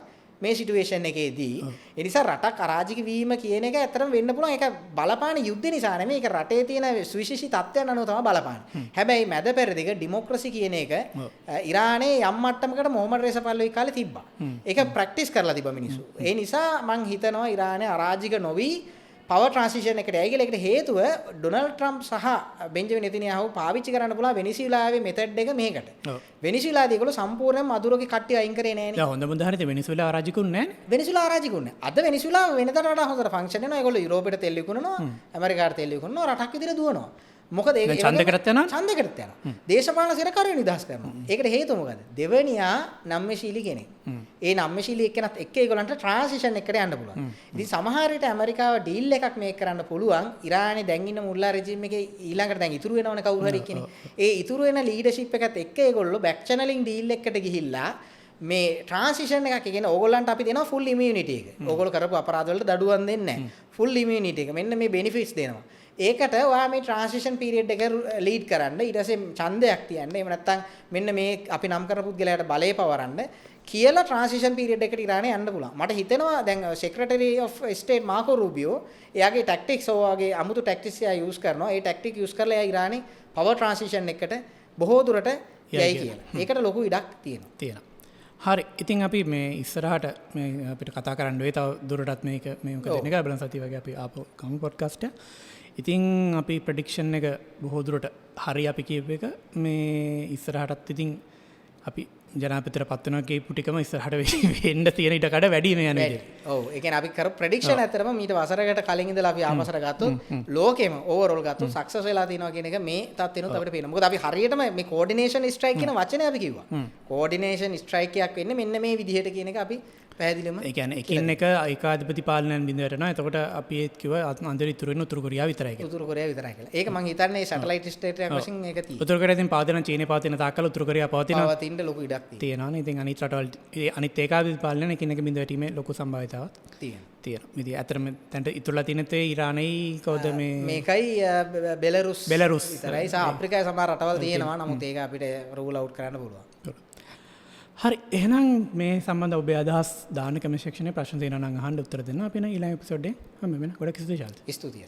මේ සිටුේෂන් එකේදී. ඒ නිසා රටක් අරාජික වීම කියන එක ඇත්තටම වෙන්න පුළුවන්. ඒක බලපාන යුද්ධ නිසා නෙමෙයි. ඒක රටේ තියෙන සුවිශේෂී තත්ත්වයන් අනුව තමයි බලපාන්නේ. හැබැයි මැද පෙරදිග ඩෙමොක්‍රසි කියන එක ඉරානයේ යම් මට්ටමකට මොහමඩ් රේසා පල්ලෝයි කාලේ තිබ්බා. ඒක ප්‍රැක්ටිස් කරලා තිබ්බා මිනිස්සු. ඒ නිසා මම හිතනවා ඉරානයේ අරාජික නොවි පවර් ට්‍රාන්සිෂන් එකට යයි කියලා. ඒකට හේතුව ඩොනල්ඩ් ට්‍රම්ප් සහ බෙන්ජමින් නෙතන්යාහු පාවිච්චි කරන්න පුළුවන් වෙනිසුලාවේ මෙතඩ් එක මේකට. වෙනිසුලාදී ඒගොල්ලෝ සම්පූර්ණයෙන්ම මදුරුගේ කට්ටිය අයින් කරේ නෑනේ. දැන් හොඳම උදාහරණය වෙනිසුලා අරාජිකුන් නෑනේ. වෙනිසුලා අරාජිකුන් නෑ. අද වෙනිසුලා වෙනතට වඩා හොඳට ෆන්ක්ෂන් වෙනවා. ඒගොල්ලෝ යුරෝපෙට තෙල් විකුණනවා, ඇමරිකාට තෙල් විකුණනවා, රටක් විදිහට දුවනවා. මොකද ඒක ඡන්දකටත් යනවා. ඡන්දකටත් යනවා. දේශපාලන සිරකරුවෝ නිදහස් කරනවා. ඒකට හේතුව මොකද? දෙවනියා නම්මශීලී කෙනෙක්. ඒ නම්මශීලී එක්කෙනත් එක්ක ඒගොල්ලන්ට ට්‍රාන්සිෂන් එකට යන්න පුළුවන්. ඉතින් සමහර විට ඇමරිකාව ඩීල් එකක් මේක කරන්න පුළුවන්. ඉරානයේ දැන් ඉන්න මුල්ලා රෙජිම් එකේ ඊළඟට දැන් ඉතුරු වෙනවනේ කවුරු හරි කෙනෙක්. ඒ ඉතුරු වෙන ලීඩර්ෂිප් එකත් එක්ක ඒගොල්ලෝ බැක් චැනලින් ඩීල් එකකට ගිහිල්ලා මේ ට්‍රාන්සිෂන් එකක් කියන්නේ ඕගොල්ලන්ට අපි දෙනවා ෆුල් ඉමුනිටි එක. ඕගොල්ලෝ කරපු අපරාධ වලට දඩුවම් දෙන්නේ නැහැ. ෆුල් ඉමුනිටි එක. මෙන්න මේ බෙනිෆිට්ස් දෙනවා. ඒකට ඔයා මේ ට්‍රාන්සිෂන් පීරියඩ් එක ලීඩ් කරන්න ඊට පස්සේ ඡන්දයක් තියන්න. එහෙම නැත්නම් මෙන්න මේ අපි නම් කරපු පුද්ගලයාට බලය පවරන්න කියලා ට්‍රාන්සිෂන් පීරියඩ් එකට ඉරානයේ යන්න පුළුවන්. මට හිතෙනවා දැන් සෙක්‍රටරි ඔෆ් ස්ටේට් මාකෝ රූබියෝ එයාගේ ටැක්ටික්ස් ඔයාගේ අමුතු ටැක්ටික්ස් එයා යූස් කරනවා. ඒ ටැක්ටික් යූස් කරලා එයා ඉරානයේ පවර් ට්‍රාන්සිෂන් එකට බොහෝ දුරට යයි කියලා. ඒකට ලොකු ඉඩක් තියෙනවා. හරි. ඉතින් අපි මේ ඉස්සරහට මේ අපිට කතා කරන්න වෙයි තව දුරටත් මේක මොකද වෙන එක බලන සතිය වගේ අපි ආපහු කමු පොඩ්කාස්ට් එක. ඉතින් අපි ප්‍රෙඩික්ෂන් එක බොහෝ දුරට හරි අපි කියපු එක මේ ඉස්සරහටත් ඉතින් අපි ජනාධිපතිට පත් වෙනවා කියපු ටිකම ඉස්සරහට වෙන්න තියෙන ඊට කඩ වැඩි මේ යන විදිහට. ඔව්. ඒ කියන්නේ අපි කරපු ප්‍රෙඩික්ෂන් ඇත්තටම මීට වසරකට කලින් ඉඳලා අපි ආපසට ගත්තොත් ලෝකෙම ඕවරෝල් ගත්තොත් සක්සස් වෙලා තියෙනවා කියන එක මේ තත්ත්වෙනොත් අපිට පේනවා. මොකද අපි හරියටම මේ කෝඩිනේෂන් ස්ට්‍රයික් කියන වචනේ අපි කිව්වා. කෝඩිනේෂන් ස්ට්‍රයික් එකක් වෙන්නේ මෙන්න මේ විදිහට කියන එක අපි පැහැදිලිවම ඒ කියන්නේ එකින් එක ඒකාධිපති පාලනයෙන් බිඳ වැටෙනවා. එතකොට අපි ඒත් කිව්වා අන්තර ඉතුරු වෙන උතුරු කොරියාව විතරයි කියලා. උතුරු කොරියාව විතරයි කියලා. ඒක මම හිතන්නේ සැටලයිට් ස්ටේට් එකක් වශයෙන් ඒක තියෙනවා. උතුරු කොරියාවෙන් පවතින චීනය පවතින තාක්කල් උතුරු කොරියාව පවතින ලොකු ඉඩක් තියෙනවා. ඉතින් අනිත් රටවල් අනිත් ඒකාධිපති පාලනයෙන් එකින් එක බිඳ වැටීමේ ලොකු සම්භාවිතාවක් තියෙනවා. ඉතින් අතරම තැන්ට ඉතුරුලා තියෙන තේ ඉරානයි කවුද මේ මේකයි බෙලරුස් විතරයි. සහ අප්‍රිකාවේ සමහර රටවල් තියෙනවා. නමුත් ඒක අපිට රූල් අවුට් කරන්න පුළුවන්. හරි. එහෙනම් මේ සම්බන්ධ ඔබේ අදහස් දාන කමෙන්ට් සෙක්ෂන් එකේ ප්‍රශ්න තියෙනවා නම් අහන්න උත්තර දෙන්න. අපි ඊළඟ එපිසෝඩ් එකේ හම්බ වෙනවා. ගොඩක් ස්තුතියි. ස්තුතියි.